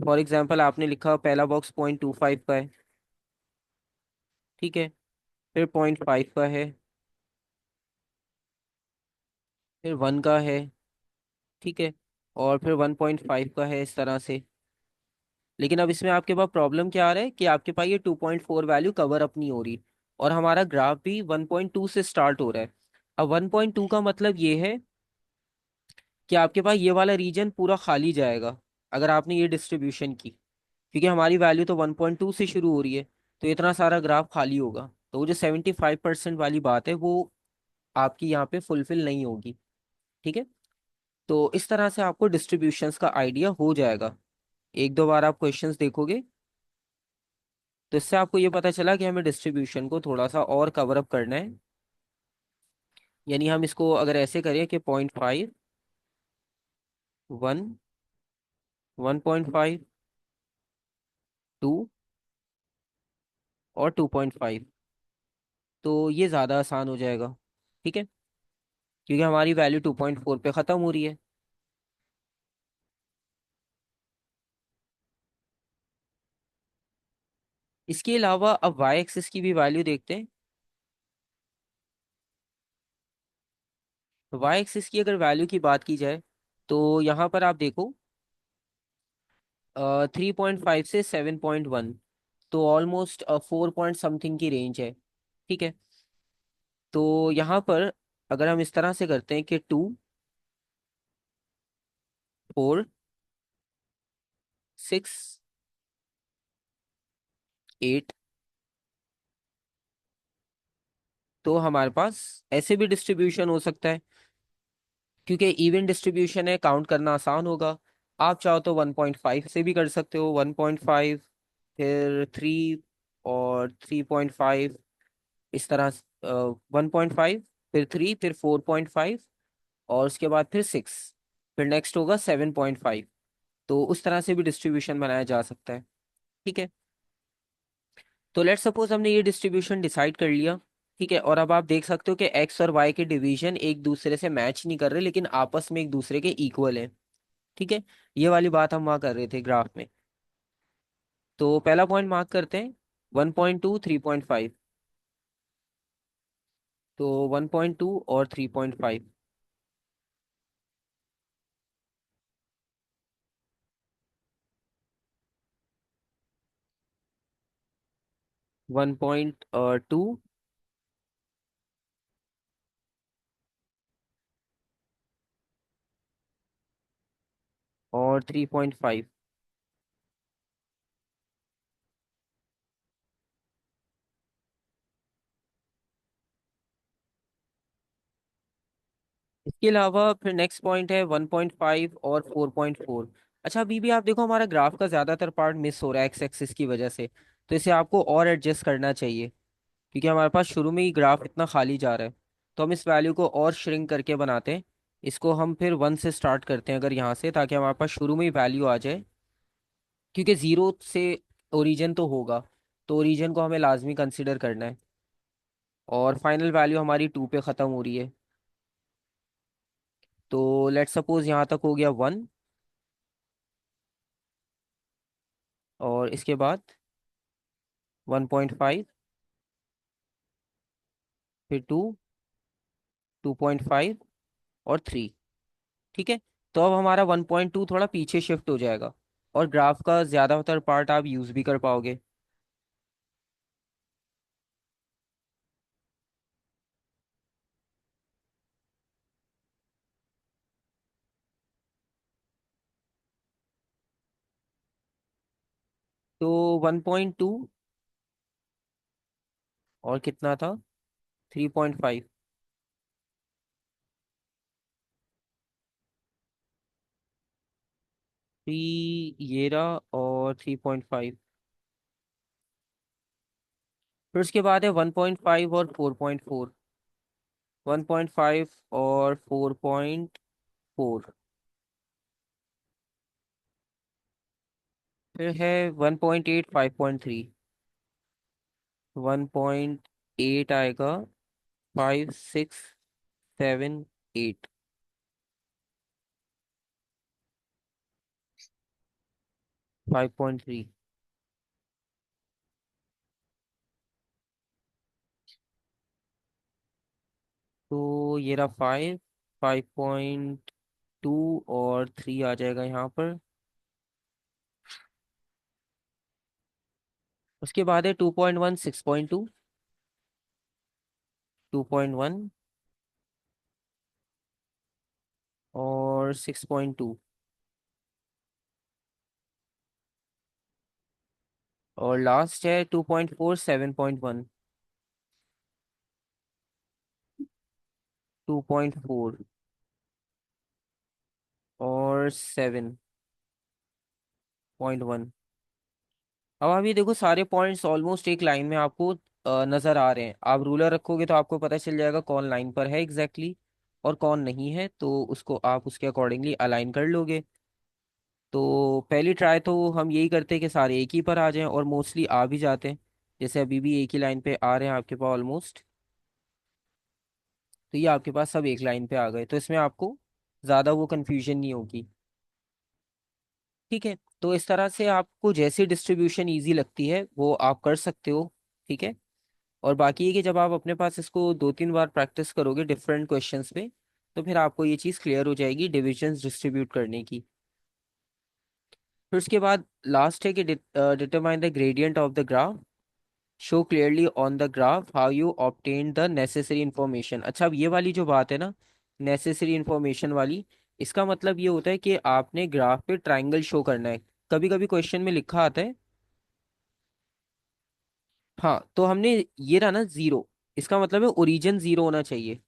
Speaker 1: फॉर एग्जाम्पल आपने लिखा पहला बॉक्स 0.25 का है। ठीक है, फिर 0.5 का है, फिर 1 का है। ठीक है, और फिर 1.5 का है, इस तरह से। लेकिन अब इसमें आपके पास प्रॉब्लम क्या आ रहा है कि आपके पास ये 2.4 वैल्यू कवर अप नहीं हो रही, और हमारा ग्राफ भी 1.2 से स्टार्ट हो रहा है। अब 1.2 का मतलब ये है कि आपके पास ये वाला रीजन पूरा खाली जाएगा अगर आपने ये डिस्ट्रीब्यूशन की, क्योंकि हमारी वैल्यू तो 1.2 से शुरू हो रही है, तो इतना सारा ग्राफ खाली होगा। तो वो जो 75% वाली बात है वो आपकी यहाँ पे फुलफिल नहीं होगी। ठीक है, तो इस तरह से आपको डिस्ट्रीब्यूशंस का आइडिया हो जाएगा। एक दो बार आप क्वेश्चंस देखोगे तो इससे आपको ये पता चला कि हमें डिस्ट्रीब्यूशन को थोड़ा सा और कवर अप करना है। यानी हम इसको अगर ऐसे करें कि 0.5, 1, 1.5, 2 और 2.5, तो ये ज़्यादा आसान हो जाएगा। ठीक है, क्योंकि हमारी वैल्यू 2.4 पे ख़त्म हो रही है। इसके अलावा अब वाई एक्सिस की भी वैल्यू देखते हैं। वाई एक्सिस की अगर वैल्यू की बात की जाए तो यहाँ पर आप देखो 3.5 से 7.1, तो ऑलमोस्ट 4 समथिंग की रेंज है। ठीक है, तो यहाँ पर अगर हम इस तरह से करते हैं कि 2, 4, 6, 8, तो हमारे पास ऐसे भी डिस्ट्रीब्यूशन हो सकता है, क्योंकि इवन डिस्ट्रीब्यूशन है, काउंट करना आसान होगा। आप चाहो तो 1.5 से भी कर सकते हो, 1.5, फिर 3 और 3.5, इस तरह 1.5, फिर 3, फिर 4.5, और उसके बाद फिर 6, फिर नेक्स्ट होगा 7.5। तो उस तरह से भी डिस्ट्रीब्यूशन बनाया जा सकता है। ठीक है, तो लेट्स सपोज हमने ये डिस्ट्रीब्यूशन डिसाइड कर लिया। ठीक है, और अब आप देख सकते हो कि एक्स और वाई के डिवीजन एक दूसरे से मैच नहीं कर रहे, लेकिन आपस में एक दूसरे के इक्वल है। ठीक है, ये वाली बात हम वहाँ कर रहे थे ग्राफ में। तो पहला पॉइंट मार्क करते हैं, 1.2, 3.5। तो 1.2 और 3.5, 1.2 और 3.5। इसके अलावा फिर नेक्स्ट पॉइंट है 1.5 और 4.4। अच्छा, अभी भी आप देखो हमारा ग्राफ का ज्यादातर पार्ट मिस हो रहा है एक्स एक्सिस की वजह से। तो इसे आपको और एडजस्ट करना चाहिए, क्योंकि हमारे पास शुरू में ही ग्राफ इतना खाली जा रहा है। तो हम इस वैल्यू को और श्रिंक करके बनाते हैं। इसको हम फिर 1 से स्टार्ट करते हैं अगर यहाँ से, ताकि हमारे पास शुरू में ही वैल्यू आ जाए, क्योंकि 0 से ओरिजिन तो होगा, तो ओरिजिन को हमें लाजमी कंसिडर करना है। और फाइनल वैल्यू हमारी 2 पे ख़त्म हो रही है। तो लेट्स सपोज यहाँ तक हो गया 1, और इसके बाद 1.5, फिर 2, 2.5 और 3। ठीक है, तो अब हमारा 1.2 थोड़ा पीछे शिफ्ट हो जाएगा, और ग्राफ का ज़्यादातर पार्ट आप यूज़ भी कर पाओगे। तो 1.2 और कितना था, 3.5, 3 ये रहा, और 3.5। फिर उसके बाद है 1.5 और 4.4, 1.5 और 4.4। फिर है 1.8, 5.3, 1.8 आएगा, 5, 6, 7, 8, 5.3। तो ये रहा 5, 5.2 और 3 आ जाएगा यहाँ पर। उसके बाद है 2.1, 6.2, 2.1 और 6.2, और लास्ट है 2.4, 7.1, 2.4 और 7.1। अब आप ये देखो सारे पॉइंट्स ऑलमोस्ट एक लाइन में आपको नजर आ रहे हैं। आप रूलर रखोगे तो आपको पता चल जाएगा कौन लाइन पर है एग्जैक्टली exactly, और कौन नहीं है, तो उसको आप उसके अकॉर्डिंगली अलाइन कर लोगे। तो पहली ट्राई तो हम यही करते हैं कि सारे एक ही पर आ जाएं, और मोस्टली आ भी जाते हैं। जैसे अभी भी एक ही लाइन पे आ रहे हैं आपके पास ऑलमोस्ट। तो ये आपके पास सब एक लाइन पे आ गए, तो इसमें आपको ज़्यादा वो कन्फ्यूजन नहीं होगी। ठीक है, तो इस तरह से आपको जैसी डिस्ट्रीब्यूशन इजी लगती है वो आप कर सकते हो। ठीक है, और बाकी ये कि जब आप अपने पास इसको 2-3 बार प्रैक्टिस करोगे डिफरेंट क्वेश्चंस पे, तो फिर आपको ये चीज़ क्लियर हो जाएगी डिविजन्स डिस्ट्रीब्यूट करने की। फिर उसके बाद लास्ट है कि determine the gradient of the graph, show clearly on the graph how you obtain the necessary information. अच्छा, अब ये वाली जो बात है ना, नेसेसरी इंफॉर्मेशन वाली, इसका मतलब ये होता है कि आपने ग्राफ पे ट्राइंगल शो करना है। कभी कभी क्वेश्चन में लिखा आता है, हाँ, तो हमने, ये रहा ना जीरो, इसका मतलब है ओरिजिन जीरो होना चाहिए।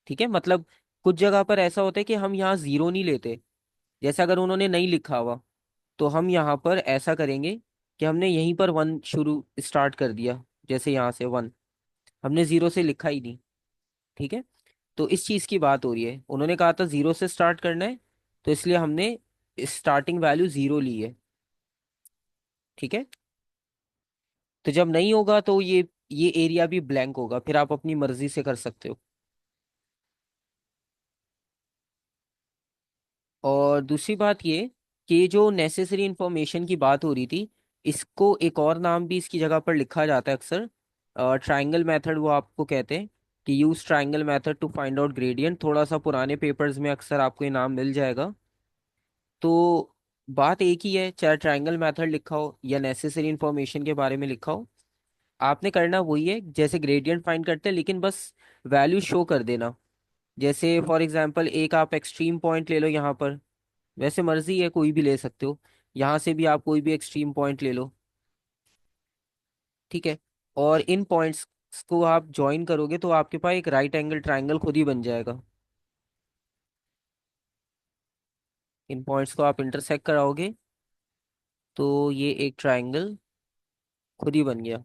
Speaker 1: ठीक है, मतलब कुछ जगह पर ऐसा होता है कि हम यहाँ जीरो नहीं लेते। जैसे अगर उन्होंने नहीं लिखा हुआ, तो हम यहाँ पर ऐसा करेंगे कि हमने यहीं पर वन शुरू स्टार्ट कर दिया, जैसे यहाँ से वन, हमने जीरो से लिखा ही नहीं। ठीक है, तो इस चीज की बात हो रही है, उन्होंने कहा था जीरो से स्टार्ट करना है, तो इसलिए हमने स्टार्टिंग वैल्यू जीरो ली है। ठीक है, तो जब नहीं होगा तो ये एरिया भी ब्लैंक होगा, फिर आप अपनी मर्जी से कर सकते हो। और दूसरी बात ये कि ये जो नेसेसरी इंफॉर्मेशन की बात हो रही थी, इसको एक और नाम भी इसकी जगह पर लिखा जाता है अक्सर, ट्रायंगल मेथड, वो आपको कहते हैं कि use triangle method to find out gradient. थोड़ा सा पुराने पेपर्स में अक्सर आपको ये नाम मिल जाएगा। तो बात एक ही है, चाहे ट्रायंगल मेथड लिखा हो या नेसेसरी इंफॉर्मेशन के बारे में लिखा हो, आपने करना वही है जैसे ग्रेडियंट फाइंड करते हैं, लेकिन बस वैल्यू शो कर देना। जैसे फॉर एग्जांपल एक आप एक्सट्रीम पॉइंट ले लो यहाँ पर, वैसे मर्जी है कोई भी ले सकते हो, यहाँ से भी आप कोई भी एक्सट्रीम पॉइंट ले लो। ठीक है, और इन पॉइंट्स को आप ज्वाइन करोगे तो आपके पास एक राइट एंगल ट्रायंगल खुद ही बन जाएगा। इन पॉइंट्स को आप इंटरसेक्ट कराओगे तो ये एक ट्रायंगल खुद ही बन गया।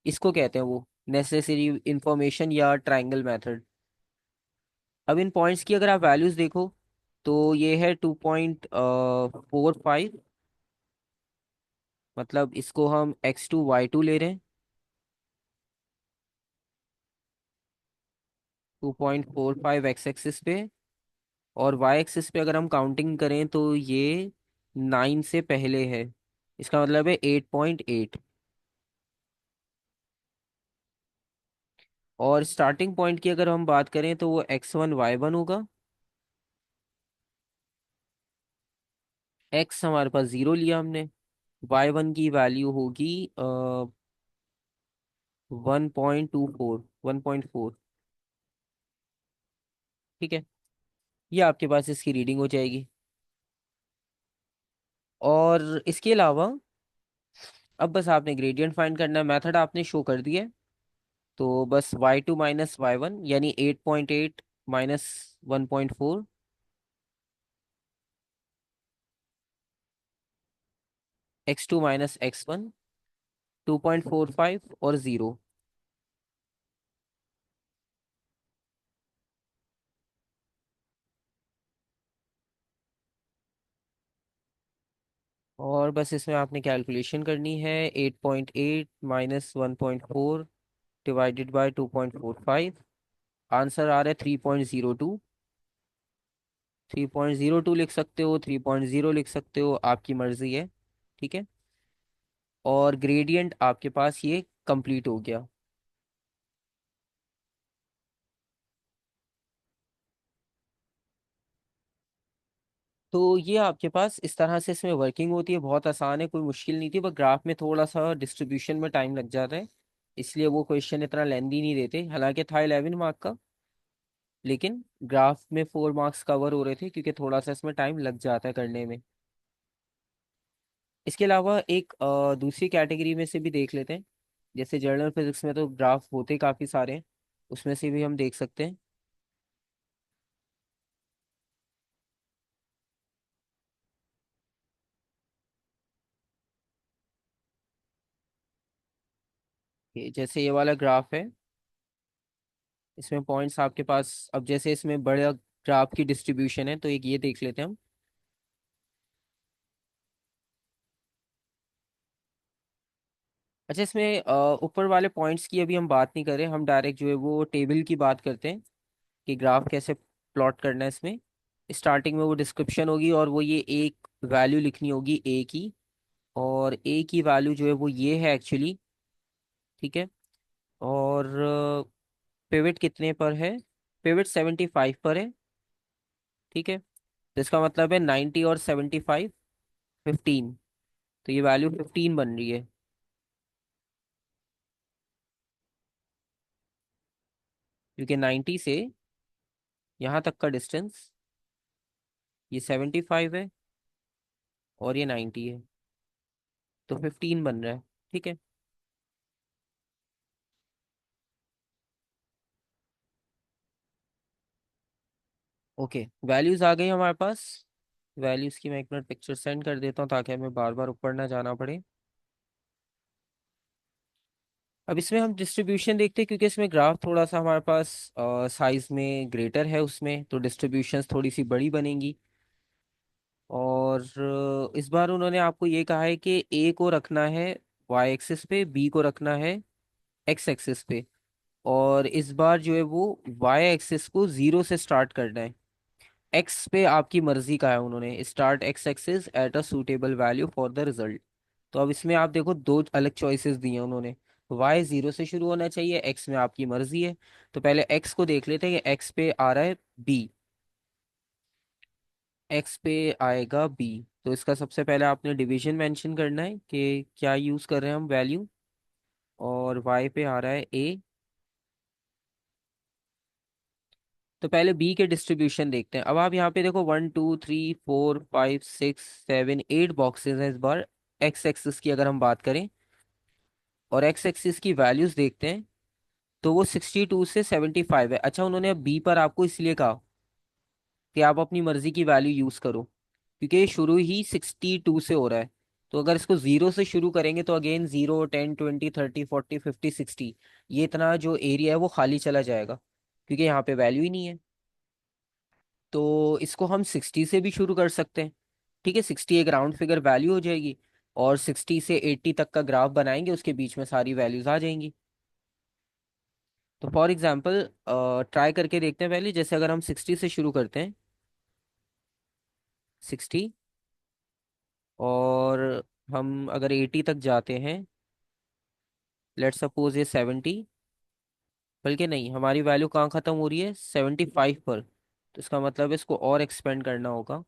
Speaker 1: इसको कहते हैं वो नेसेसरी इंफॉर्मेशन या ट्रायंगल मेथड। अब इन पॉइंट्स की अगर आप वैल्यूज देखो, तो ये है 2.45, मतलब इसको हम x2 y2 ले रहे हैं, 2.45 एक्स एक्सिस पे, और वाई एक्सिस पे अगर हम काउंटिंग करें तो ये 9 से पहले है, इसका मतलब है 8.8। और स्टार्टिंग पॉइंट की अगर हम बात करें तो वो x1 y1 होगा। x हमारे पास जीरो लिया हमने, y1 की वैल्यू होगी 1.24, 1.4। ठीक है, ये आपके पास इसकी रीडिंग हो जाएगी। और इसके अलावा अब बस आपने ग्रेडियंट फाइंड करना है, मेथड आपने शो कर दिया है। तो बस y2 - y1 यानी 8.8 -1.4, x2 - x1, 2.45 और जीरो। और बस इसमें आपने कैलकुलेशन करनी है, 8.8 -1.4 डिवाइडेड बाय 2.45, आंसर आ रहा है 3.02। 3.02 लिख सकते हो, 3.0 लिख सकते हो, आपकी मर्जी है। ठीक है, और ग्रेडियंट आपके पास ये कंप्लीट हो गया। तो ये आपके पास इस तरह से इसमें वर्किंग होती है, बहुत आसान है, कोई मुश्किल नहीं थी, पर ग्राफ में थोड़ा सा डिस्ट्रीब्यूशन में टाइम लग जाता है, इसलिए वो क्वेश्चन इतना लेंदी नहीं देते। हालांकि था 11 मार्क का, लेकिन ग्राफ में 4 मार्क्स कवर हो रहे थे क्योंकि थोड़ा सा इसमें टाइम लग जाता है करने में। इसके अलावा एक दूसरी कैटेगरी में से भी देख लेते हैं, जैसे जर्नल फिजिक्स में तो ग्राफ होते काफ़ी सारे हैं, उसमें से भी हम देख सकते हैं। कि जैसे ये वाला ग्राफ है, इसमें पॉइंट्स आपके पास, अब जैसे इसमें बड़ा ग्राफ की डिस्ट्रीब्यूशन है, तो एक ये देख लेते हैं हम। अच्छा, इसमें ऊपर वाले पॉइंट्स की अभी हम बात नहीं करें, हम डायरेक्ट जो है वो टेबल की बात करते हैं कि ग्राफ कैसे प्लॉट करना है इसमें। स्टार्टिंग में वो डिस्क्रिप्शन होगी और वो ये एक वैल्यू लिखनी होगी ए की, और ए की वैल्यू जो है वो ये है एक्चुअली। ठीक है, और पिवट कितने पर है, पिवट 75 पर है। ठीक है, तो इसका मतलब है 90 और 75, 15। तो ये वैल्यू 15 बन रही है, क्योंकि 90 से यहाँ तक का डिस्टेंस ये 75 है और ये 90 है, तो 15 बन रहा है। ठीक है। ओके, वैल्यूज आ गई हमारे पास। वैल्यूज की मैं एक मिनट पिक्चर सेंड कर देता हूँ ताकि हमें बार बार ऊपर ना जाना पड़े। अब इसमें हम डिस्ट्रीब्यूशन देखते हैं, क्योंकि इसमें ग्राफ थोड़ा सा हमारे पास साइज में ग्रेटर है, उसमें तो डिस्ट्रीब्यूशंस थोड़ी सी बड़ी बनेंगी। और इस बार उन्होंने आपको ये कहा है कि ए को रखना है वाई एक्सिस पे, बी को रखना है एक्स एक्सिस पे। और इस बार जो है वो वाई एक्सिस को 0 से स्टार्ट करना है। एक्स पे आपकी मर्जी का है, उन्होंने start x axis at a suitable value for the result. तो अब इसमें आप देखो दो अलग चॉइसेस दी हैं उन्होंने। वाई 0 से शुरू होना चाहिए, एक्स में आपकी मर्जी है। तो पहले एक्स को देख लेते हैं कि एक्स पे आ रहा है बी। एक्स पे आएगा बी, तो इसका सबसे पहले आपने डिवीजन मेंशन करना है कि क्या यूज कर रहे हैं हम वैल्यू। और वाई पे आ रहा है ए। तो पहले बी के डिस्ट्रीब्यूशन देखते हैं। अब आप यहाँ पे देखो 1 2 3 4 5 6 7 8 बॉक्सेस हैं इस बार, एक्स एक्सिस की अगर हम बात करें। और एक्स एक्सिस की वैल्यूज देखते हैं, तो वो 62 से 75 है। अच्छा, उन्होंने अब बी पर आपको इसलिए कहा कि आप अपनी मर्जी की वैल्यू यूज करो, क्योंकि ये शुरू ही 62 से हो रहा है। तो अगर इसको 0 से शुरू करेंगे तो अगेन 0 10 20 30 40 50 60, ये इतना जो एरिया है वो खाली चला जाएगा, क्योंकि यहाँ पे वैल्यू ही नहीं है। तो इसको हम 60 से भी शुरू कर सकते हैं। ठीक है, 60 एक राउंड फिगर वैल्यू हो जाएगी। और 60 से 80 तक का ग्राफ बनाएंगे, उसके बीच में सारी वैल्यूज आ जाएंगी। तो फॉर एग्जाम्पल ट्राई करके देखते हैं पहले, जैसे अगर हम 60 से शुरू करते हैं, 60। और हम अगर 80 तक जाते हैं, लेट सपोज ये 70। बल्कि नहीं, हमारी वैल्यू कहाँ ख़त्म हो रही है, 75 पर। तो इसका मतलब है इसको और एक्सपेंड करना होगा।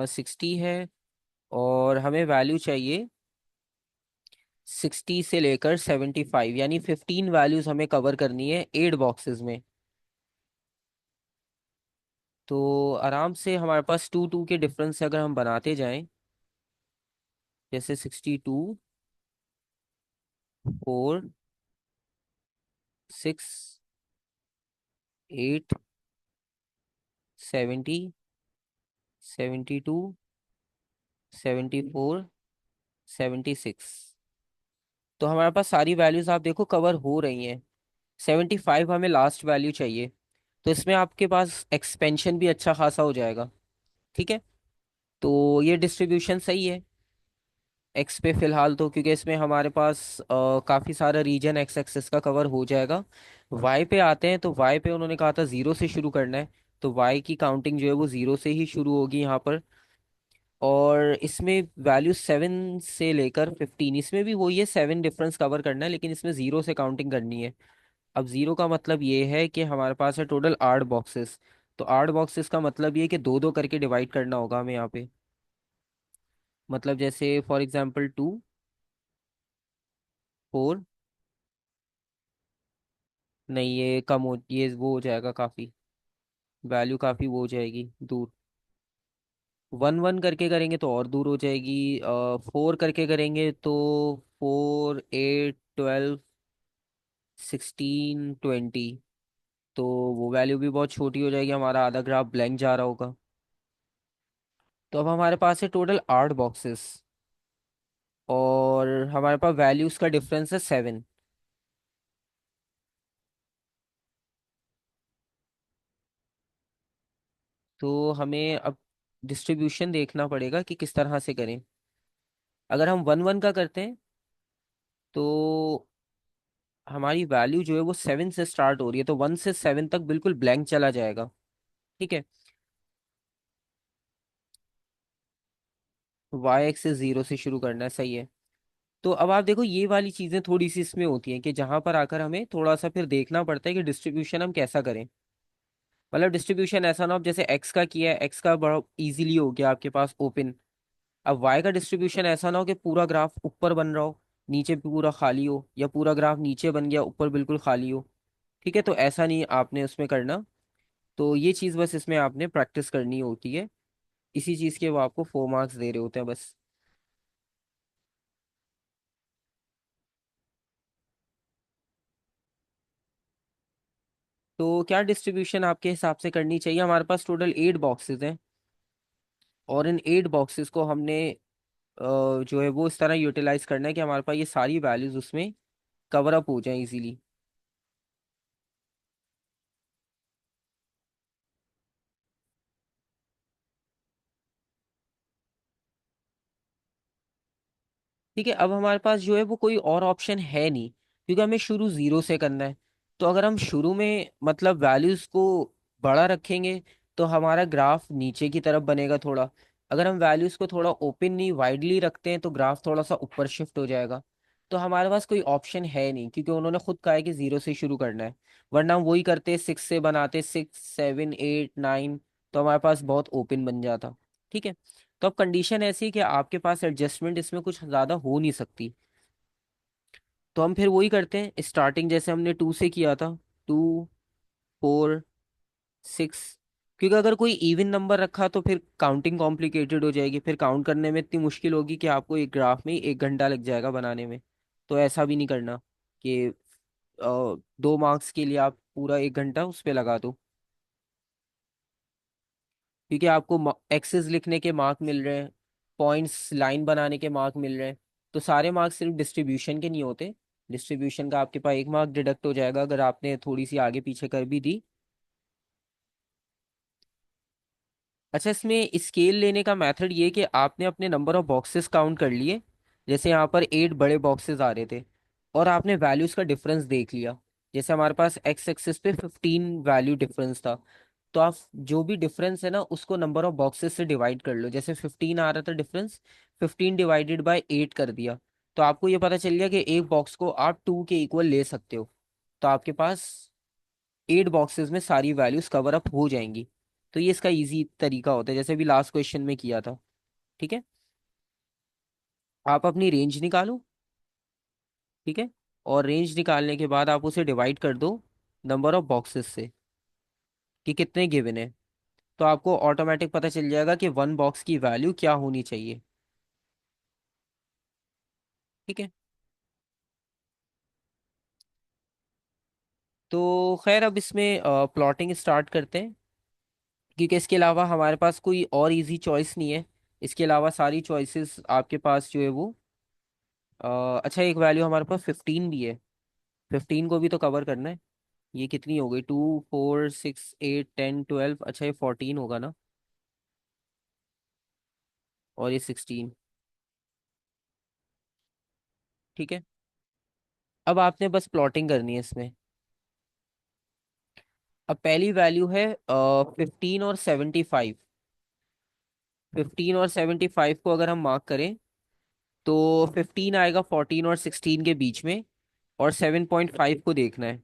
Speaker 1: 60 है, और हमें वैल्यू चाहिए 60 से लेकर 75, यानी 15 वैल्यूज हमें कवर करनी है 8 बॉक्सेस में। तो आराम से हमारे पास 2 2 के डिफरेंस से अगर हम बनाते जाएं, जैसे 62, 4, 6, 8, 70, 72, 74, 76। तो हमारे पास सारी वैल्यूज आप देखो कवर हो रही हैं। 75 हमें लास्ट वैल्यू चाहिए, तो इसमें आपके पास एक्सपेंशन भी अच्छा खासा हो जाएगा। ठीक है, तो ये डिस्ट्रीब्यूशन सही है एक्स पे फिलहाल, तो क्योंकि इसमें हमारे पास काफ़ी सारा रीजन एक्स एक्सेस का कवर हो जाएगा। वाई पे आते हैं, तो वाई पे उन्होंने कहा था 0 से शुरू करना है। तो वाई की काउंटिंग जो है वो 0 से ही शुरू होगी यहाँ पर। और इसमें वैल्यू 7 से लेकर 15, इसमें भी वही है, 7 डिफरेंस कवर करना है, लेकिन इसमें 0 से काउंटिंग करनी है। अब 0 का मतलब ये है कि हमारे पास है टोटल 8 बॉक्सेस। तो 8 बॉक्सेस का मतलब ये है कि दो दो करके डिवाइड करना होगा हमें यहाँ पे। मतलब जैसे फॉर एग्जाम्पल 2 4। नहीं, ये कम हो, ये वो हो जाएगा काफ़ी, वैल्यू काफ़ी वो हो जाएगी दूर। 1 1 करके करेंगे तो और दूर हो जाएगी। 4 करके करेंगे तो 4 8 12 16 20। तो वो वैल्यू भी बहुत छोटी हो जाएगी, हमारा आधा ग्राफ ब्लैंक जा रहा होगा। तो अब हमारे पास है टोटल 8 बॉक्सेस, और हमारे पास वैल्यूज का डिफरेंस है 7। तो हमें अब डिस्ट्रीब्यूशन देखना पड़ेगा कि किस तरह से करें। अगर हम 1 1 का करते हैं, तो हमारी वैल्यू जो है वो 7 से स्टार्ट हो रही है, तो 1 से 7 तक बिल्कुल ब्लैंक चला जाएगा। ठीक है, वाई एक्स से 0 से शुरू करना है, सही है। तो अब आप देखो ये वाली चीजें थोड़ी सी इसमें होती हैं कि जहां पर आकर हमें थोड़ा सा फिर देखना पड़ता है कि डिस्ट्रीब्यूशन हम कैसा करें। मतलब डिस्ट्रीब्यूशन ऐसा ना हो जैसे एक्स का किया है, एक्स का बड़ा इजीली हो गया आपके पास ओपन। अब वाई का डिस्ट्रीब्यूशन ऐसा ना हो कि पूरा ग्राफ ऊपर बन रहा हो, नीचे पूरा खाली हो, या पूरा ग्राफ नीचे बन गया ऊपर बिल्कुल खाली हो। ठीक है, तो ऐसा नहीं आपने उसमें करना। तो ये चीज़ बस इसमें आपने प्रैक्टिस करनी होती है। इसी चीज़ के वो आपको 4 मार्क्स दे रहे होते हैं बस। तो क्या डिस्ट्रीब्यूशन आपके हिसाब से करनी चाहिए? हमारे पास टोटल 8 बॉक्सेस हैं, और इन 8 बॉक्सेस को हमने जो है वो इस तरह यूटिलाइज करना है कि हमारे पास ये सारी वैल्यूज उसमें कवर अप हो जाएं इजीली। ठीक है, अब हमारे पास जो है वो कोई और ऑप्शन है नहीं, क्योंकि हमें शुरू जीरो से करना है। तो अगर हम शुरू में मतलब वैल्यूज को बड़ा रखेंगे तो हमारा ग्राफ नीचे की तरफ बनेगा थोड़ा। अगर हम वैल्यूज को थोड़ा ओपन नहीं वाइडली रखते हैं तो ग्राफ थोड़ा सा ऊपर शिफ्ट हो जाएगा। तो हमारे पास कोई ऑप्शन है नहीं, क्योंकि उन्होंने खुद कहा है कि जीरो से शुरू करना है। वरना हम वही करते, 6 से बनाते, 6 7 8 9, तो हमारे पास बहुत ओपन बन जाता। ठीक है, तो अब कंडीशन ऐसी है कि आपके पास एडजस्टमेंट इसमें कुछ ज़्यादा हो नहीं सकती। तो हम फिर वही करते हैं, स्टार्टिंग जैसे हमने 2 से किया था, 2 4 6। क्योंकि अगर कोई इवन नंबर रखा तो फिर काउंटिंग कॉम्प्लिकेटेड हो जाएगी, फिर काउंट करने में इतनी मुश्किल होगी कि आपको एक ग्राफ में ही 1 घंटा लग जाएगा बनाने में। तो ऐसा भी नहीं करना कि 2 मार्क्स के लिए आप पूरा 1 घंटा उस पर लगा दो। क्योंकि आपको एक्सेस लिखने के मार्क मिल रहे हैं, पॉइंट्स लाइन बनाने के मार्क मिल रहे हैं। तो सारे मार्क्स सिर्फ डिस्ट्रीब्यूशन के नहीं होते। डिस्ट्रीब्यूशन का आपके पास 1 मार्क डिडक्ट हो जाएगा अगर आपने थोड़ी सी आगे पीछे कर भी दी। अच्छा, इसमें स्केल लेने का मेथड ये कि आपने अपने नंबर ऑफ बॉक्सेस काउंट कर लिए। जैसे यहाँ पर 8 बड़े बॉक्सेस आ रहे थे, और आपने वैल्यूज का डिफरेंस देख लिया। जैसे हमारे पास एक्स एक्सिस पे 15 वैल्यू डिफरेंस था। तो आप जो भी डिफरेंस है ना उसको नंबर ऑफ बॉक्सेस से डिवाइड कर लो। जैसे 15 आ रहा था डिफरेंस, 15 डिवाइडेड बाय 8 कर दिया। तो आपको ये पता चल गया कि एक बॉक्स को आप 2 के इक्वल ले सकते हो। तो आपके पास 8 बॉक्सेस में सारी वैल्यूज कवर अप हो जाएंगी। तो ये इसका इजी तरीका होता है, जैसे भी लास्ट क्वेश्चन में किया था। ठीक है, आप अपनी रेंज निकालो। ठीक है, और रेंज निकालने के बाद आप उसे डिवाइड कर दो नंबर ऑफ बॉक्सेस से, कि कितने गिवन है। तो आपको ऑटोमेटिक पता चल जाएगा कि 1 बॉक्स की वैल्यू क्या होनी चाहिए। ठीक है, तो खैर अब इसमें प्लॉटिंग स्टार्ट करते हैं, क्योंकि इसके अलावा हमारे पास कोई और इजी चॉइस नहीं है। इसके अलावा सारी चॉइसेस आपके पास जो है वो अच्छा, एक वैल्यू हमारे पास 15 भी है। 15 को भी तो कवर करना है। ये कितनी हो गई? 2 4 6 8 10 12, अच्छा ये 14 होगा ना, और ये 16। ठीक है, अब आपने बस प्लॉटिंग करनी है इसमें। अब पहली वैल्यू है 15 और 75। 15 और 75 को अगर हम मार्क करें तो 15 आएगा 14 और 16 के बीच में, और 7.5 को देखना है।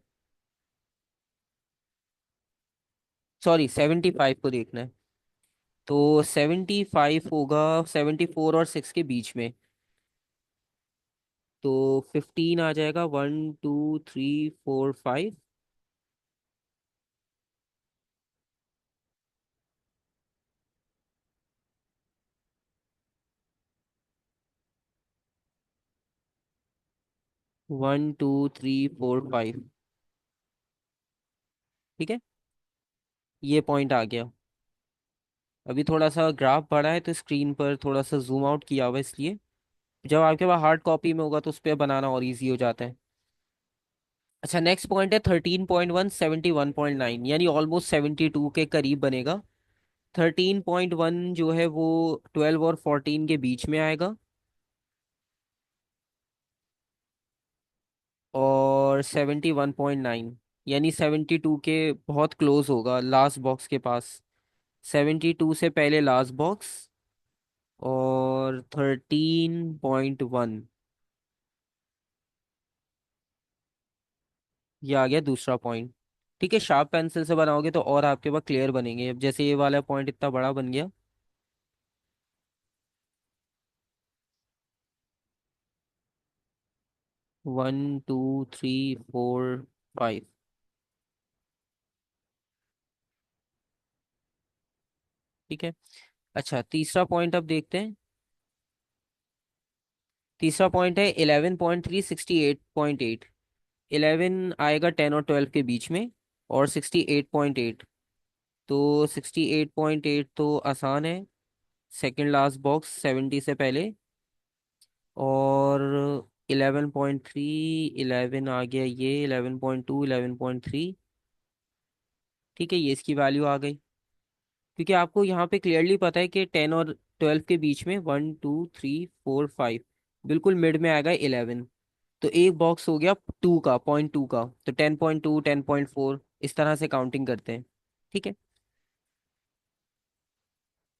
Speaker 1: सॉरी, 75 को देखना है। तो 75 होगा 74 और 6 के बीच में। तो 15 आ जाएगा 1 2 3 4 5। 1 2 3 4 5। ठीक है, ये पॉइंट आ गया। अभी थोड़ा सा ग्राफ बढ़ा है तो स्क्रीन पर थोड़ा सा जूम आउट किया हुआ है, इसलिए जब आपके पास हार्ड कॉपी में होगा तो उस पर बनाना और इजी हो जाता है। अच्छा, नेक्स्ट पॉइंट है 13.1 71.9, यानी ऑलमोस्ट 72 के करीब बनेगा। 13.1 जो है वो 12 और 14 के बीच में आएगा, और 71.9 यानी 72 के बहुत क्लोज होगा लास्ट बॉक्स के पास। 72 से पहले लास्ट बॉक्स, और 13.1। ये आ गया दूसरा पॉइंट। ठीक है, शार्प पेंसिल से बनाओगे तो और आपके पास क्लियर बनेंगे। अब जैसे ये वाला पॉइंट इतना बड़ा बन गया। 1 2 3 4 5। ठीक है। अच्छा, तीसरा पॉइंट अब देखते हैं। तीसरा पॉइंट है 11.3 68.8। 11 आएगा 10 और 12 के बीच में, और 68.8। तो 68.8 तो आसान है। सेकंड लास्ट बॉक्स 70 से पहले। और 11.3, 11 आ गया, ये 11.2, 11.3। ठीक है, ये इसकी वैल्यू आ गई। क्योंकि आपको यहाँ पे क्लियरली पता है कि 10 और 12 के बीच में 1 2 3 4 5, बिल्कुल मिड में आएगा 11। तो एक बॉक्स हो गया 2 का, .2 का। तो 10.2, 10.4, इस तरह से काउंटिंग करते हैं। ठीक है।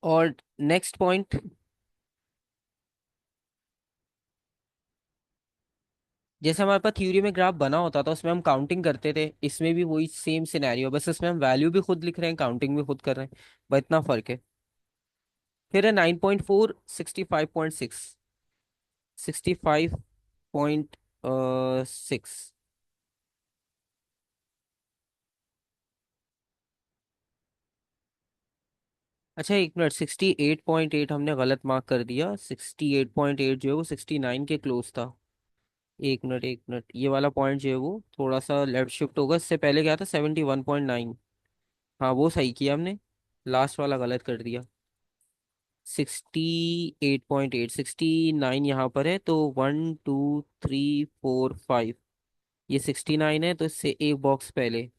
Speaker 1: और नेक्स्ट पॉइंट। जैसे हमारे पास थ्योरी में ग्राफ बना होता था, उसमें हम काउंटिंग करते थे, इसमें भी वही सेम सिनेरियो, बस इसमें हम वैल्यू भी खुद लिख रहे हैं, काउंटिंग भी खुद कर रहे हैं, बस इतना फर्क है। फिर है 9.4, 65.6, 65.6। अच्छा, एक मिनट, 68.8 हमने गलत मार्क कर दिया। 68.8 जो है वो 69 के क्लोज था। एक मिनट, एक मिनट, ये वाला पॉइंट जो है वो थोड़ा सा लेफ्ट शिफ्ट होगा। इससे पहले क्या था, 71.9। हाँ, वो सही किया हमने। लास्ट वाला गलत कर दिया। 68.8, 69 यहाँ पर है, तो 1 2 3 4 5। ये 69 है, तो इससे एक बॉक्स पहले।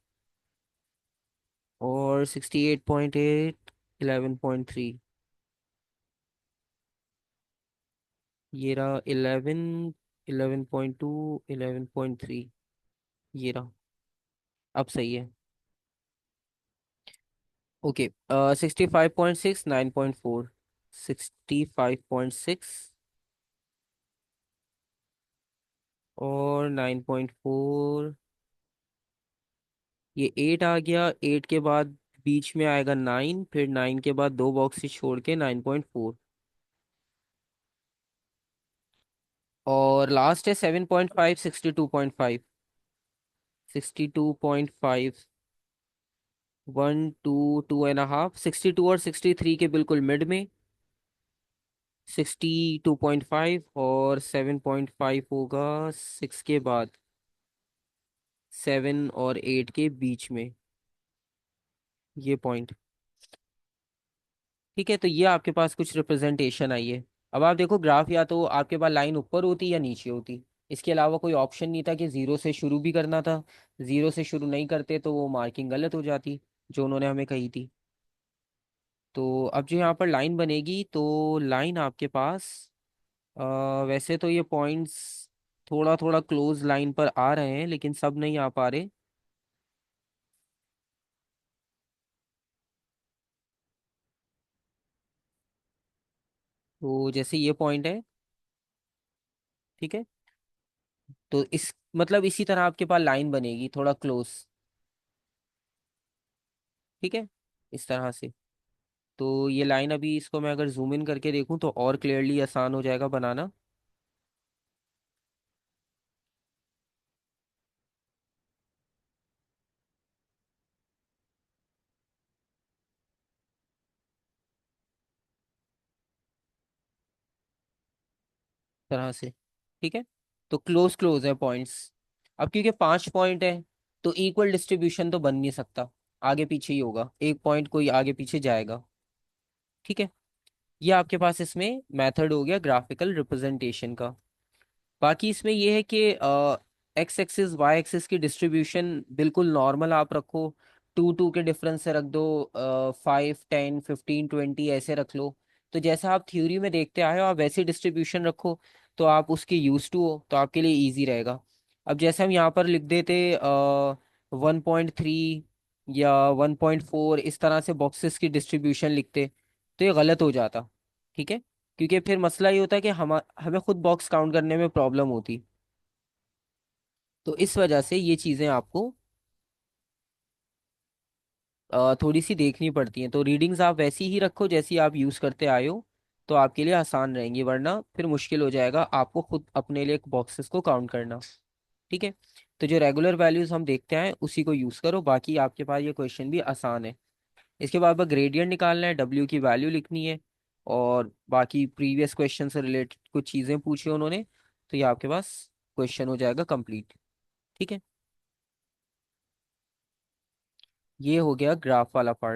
Speaker 1: और 68.8, 11.3। ये रहा 11, 11.2, 11.3। ये रहा। अब सही है। ओके। 65.6, 9.4। 65.6 और 9.4। ये 8 आ गया। 8 के बाद बीच में आएगा 9, फिर 9 के बाद दो बॉक्सेस छोड़ के 9.4। और लास्ट है 7.5, 62.5। 62.5। 1 2 2.5, 62 और 63 के बिल्कुल मिड में। 62.5 और 7.5 होगा 6 के बाद, 7 और 8 के बीच में, ये पॉइंट। ठीक है, तो ये आपके पास कुछ रिप्रेजेंटेशन आई है। अब आप देखो, ग्राफ या तो आपके पास लाइन ऊपर होती या नीचे होती। इसके अलावा कोई ऑप्शन नहीं था कि जीरो से शुरू भी करना था। जीरो से शुरू नहीं करते तो वो मार्किंग गलत हो जाती, जो उन्होंने हमें कही थी। तो अब जो यहाँ पर लाइन बनेगी, तो लाइन आपके पास अ, वैसे तो ये पॉइंट्स थोड़ा थोड़ा क्लोज लाइन पर आ रहे हैं, लेकिन सब नहीं आ पा रहे। तो जैसे ये पॉइंट है। ठीक है। तो इस मतलब इसी तरह आपके पास लाइन बनेगी थोड़ा क्लोज। ठीक है, इस तरह से। तो ये लाइन, अभी इसको मैं अगर जूम इन करके देखूं तो और क्लियरली आसान हो जाएगा बनाना। तरह से। ठीक है। तो क्लोज क्लोज है पॉइंट्स। अब क्योंकि 5 पॉइंट है, तो इक्वल डिस्ट्रीब्यूशन तो बन नहीं सकता। आगे पीछे ही होगा, एक पॉइंट कोई आगे पीछे जाएगा। ठीक है। ये आपके पास इसमें मेथड हो गया ग्राफिकल रिप्रेजेंटेशन का। बाकी इसमें ये है कि एक्स एक्सिस वाई एक्सिस की डिस्ट्रीब्यूशन बिल्कुल नॉर्मल आप रखो। 2 2 के डिफरेंस से रख दो। 5 10 15 20 ऐसे रख लो। तो जैसा आप थ्योरी में देखते आए हो, आप वैसी डिस्ट्रीब्यूशन रखो। तो आप उसके यूज टू हो, तो आपके लिए इजी रहेगा। अब जैसे हम यहाँ पर लिख देते 1.3 या 1.4, इस तरह से बॉक्सेस की डिस्ट्रीब्यूशन लिखते, तो ये गलत हो जाता। ठीक है। क्योंकि फिर मसला ये होता है कि हमें खुद बॉक्स काउंट करने में प्रॉब्लम होती। तो इस वजह से ये चीज़ें आपको थोड़ी सी देखनी पड़ती हैं। तो रीडिंग्स आप वैसी ही रखो जैसी आप यूज़ करते आए हो, तो आपके लिए आसान रहेंगी, वरना फिर मुश्किल हो जाएगा आपको खुद अपने लिए बॉक्सेस को काउंट करना। ठीक है। तो जो रेगुलर वैल्यूज हम देखते हैं उसी को यूज़ करो, बाकी आपके पास ये क्वेश्चन भी आसान है। इसके बाद बस ग्रेडियंट निकालना है, डब्ल्यू की वैल्यू लिखनी है, और बाकी प्रीवियस क्वेश्चन से रिलेटेड कुछ चीज़ें पूछी उन्होंने, तो ये आपके पास क्वेश्चन हो जाएगा कंप्लीट। ठीक है। ये हो गया ग्राफ वाला पार्ट।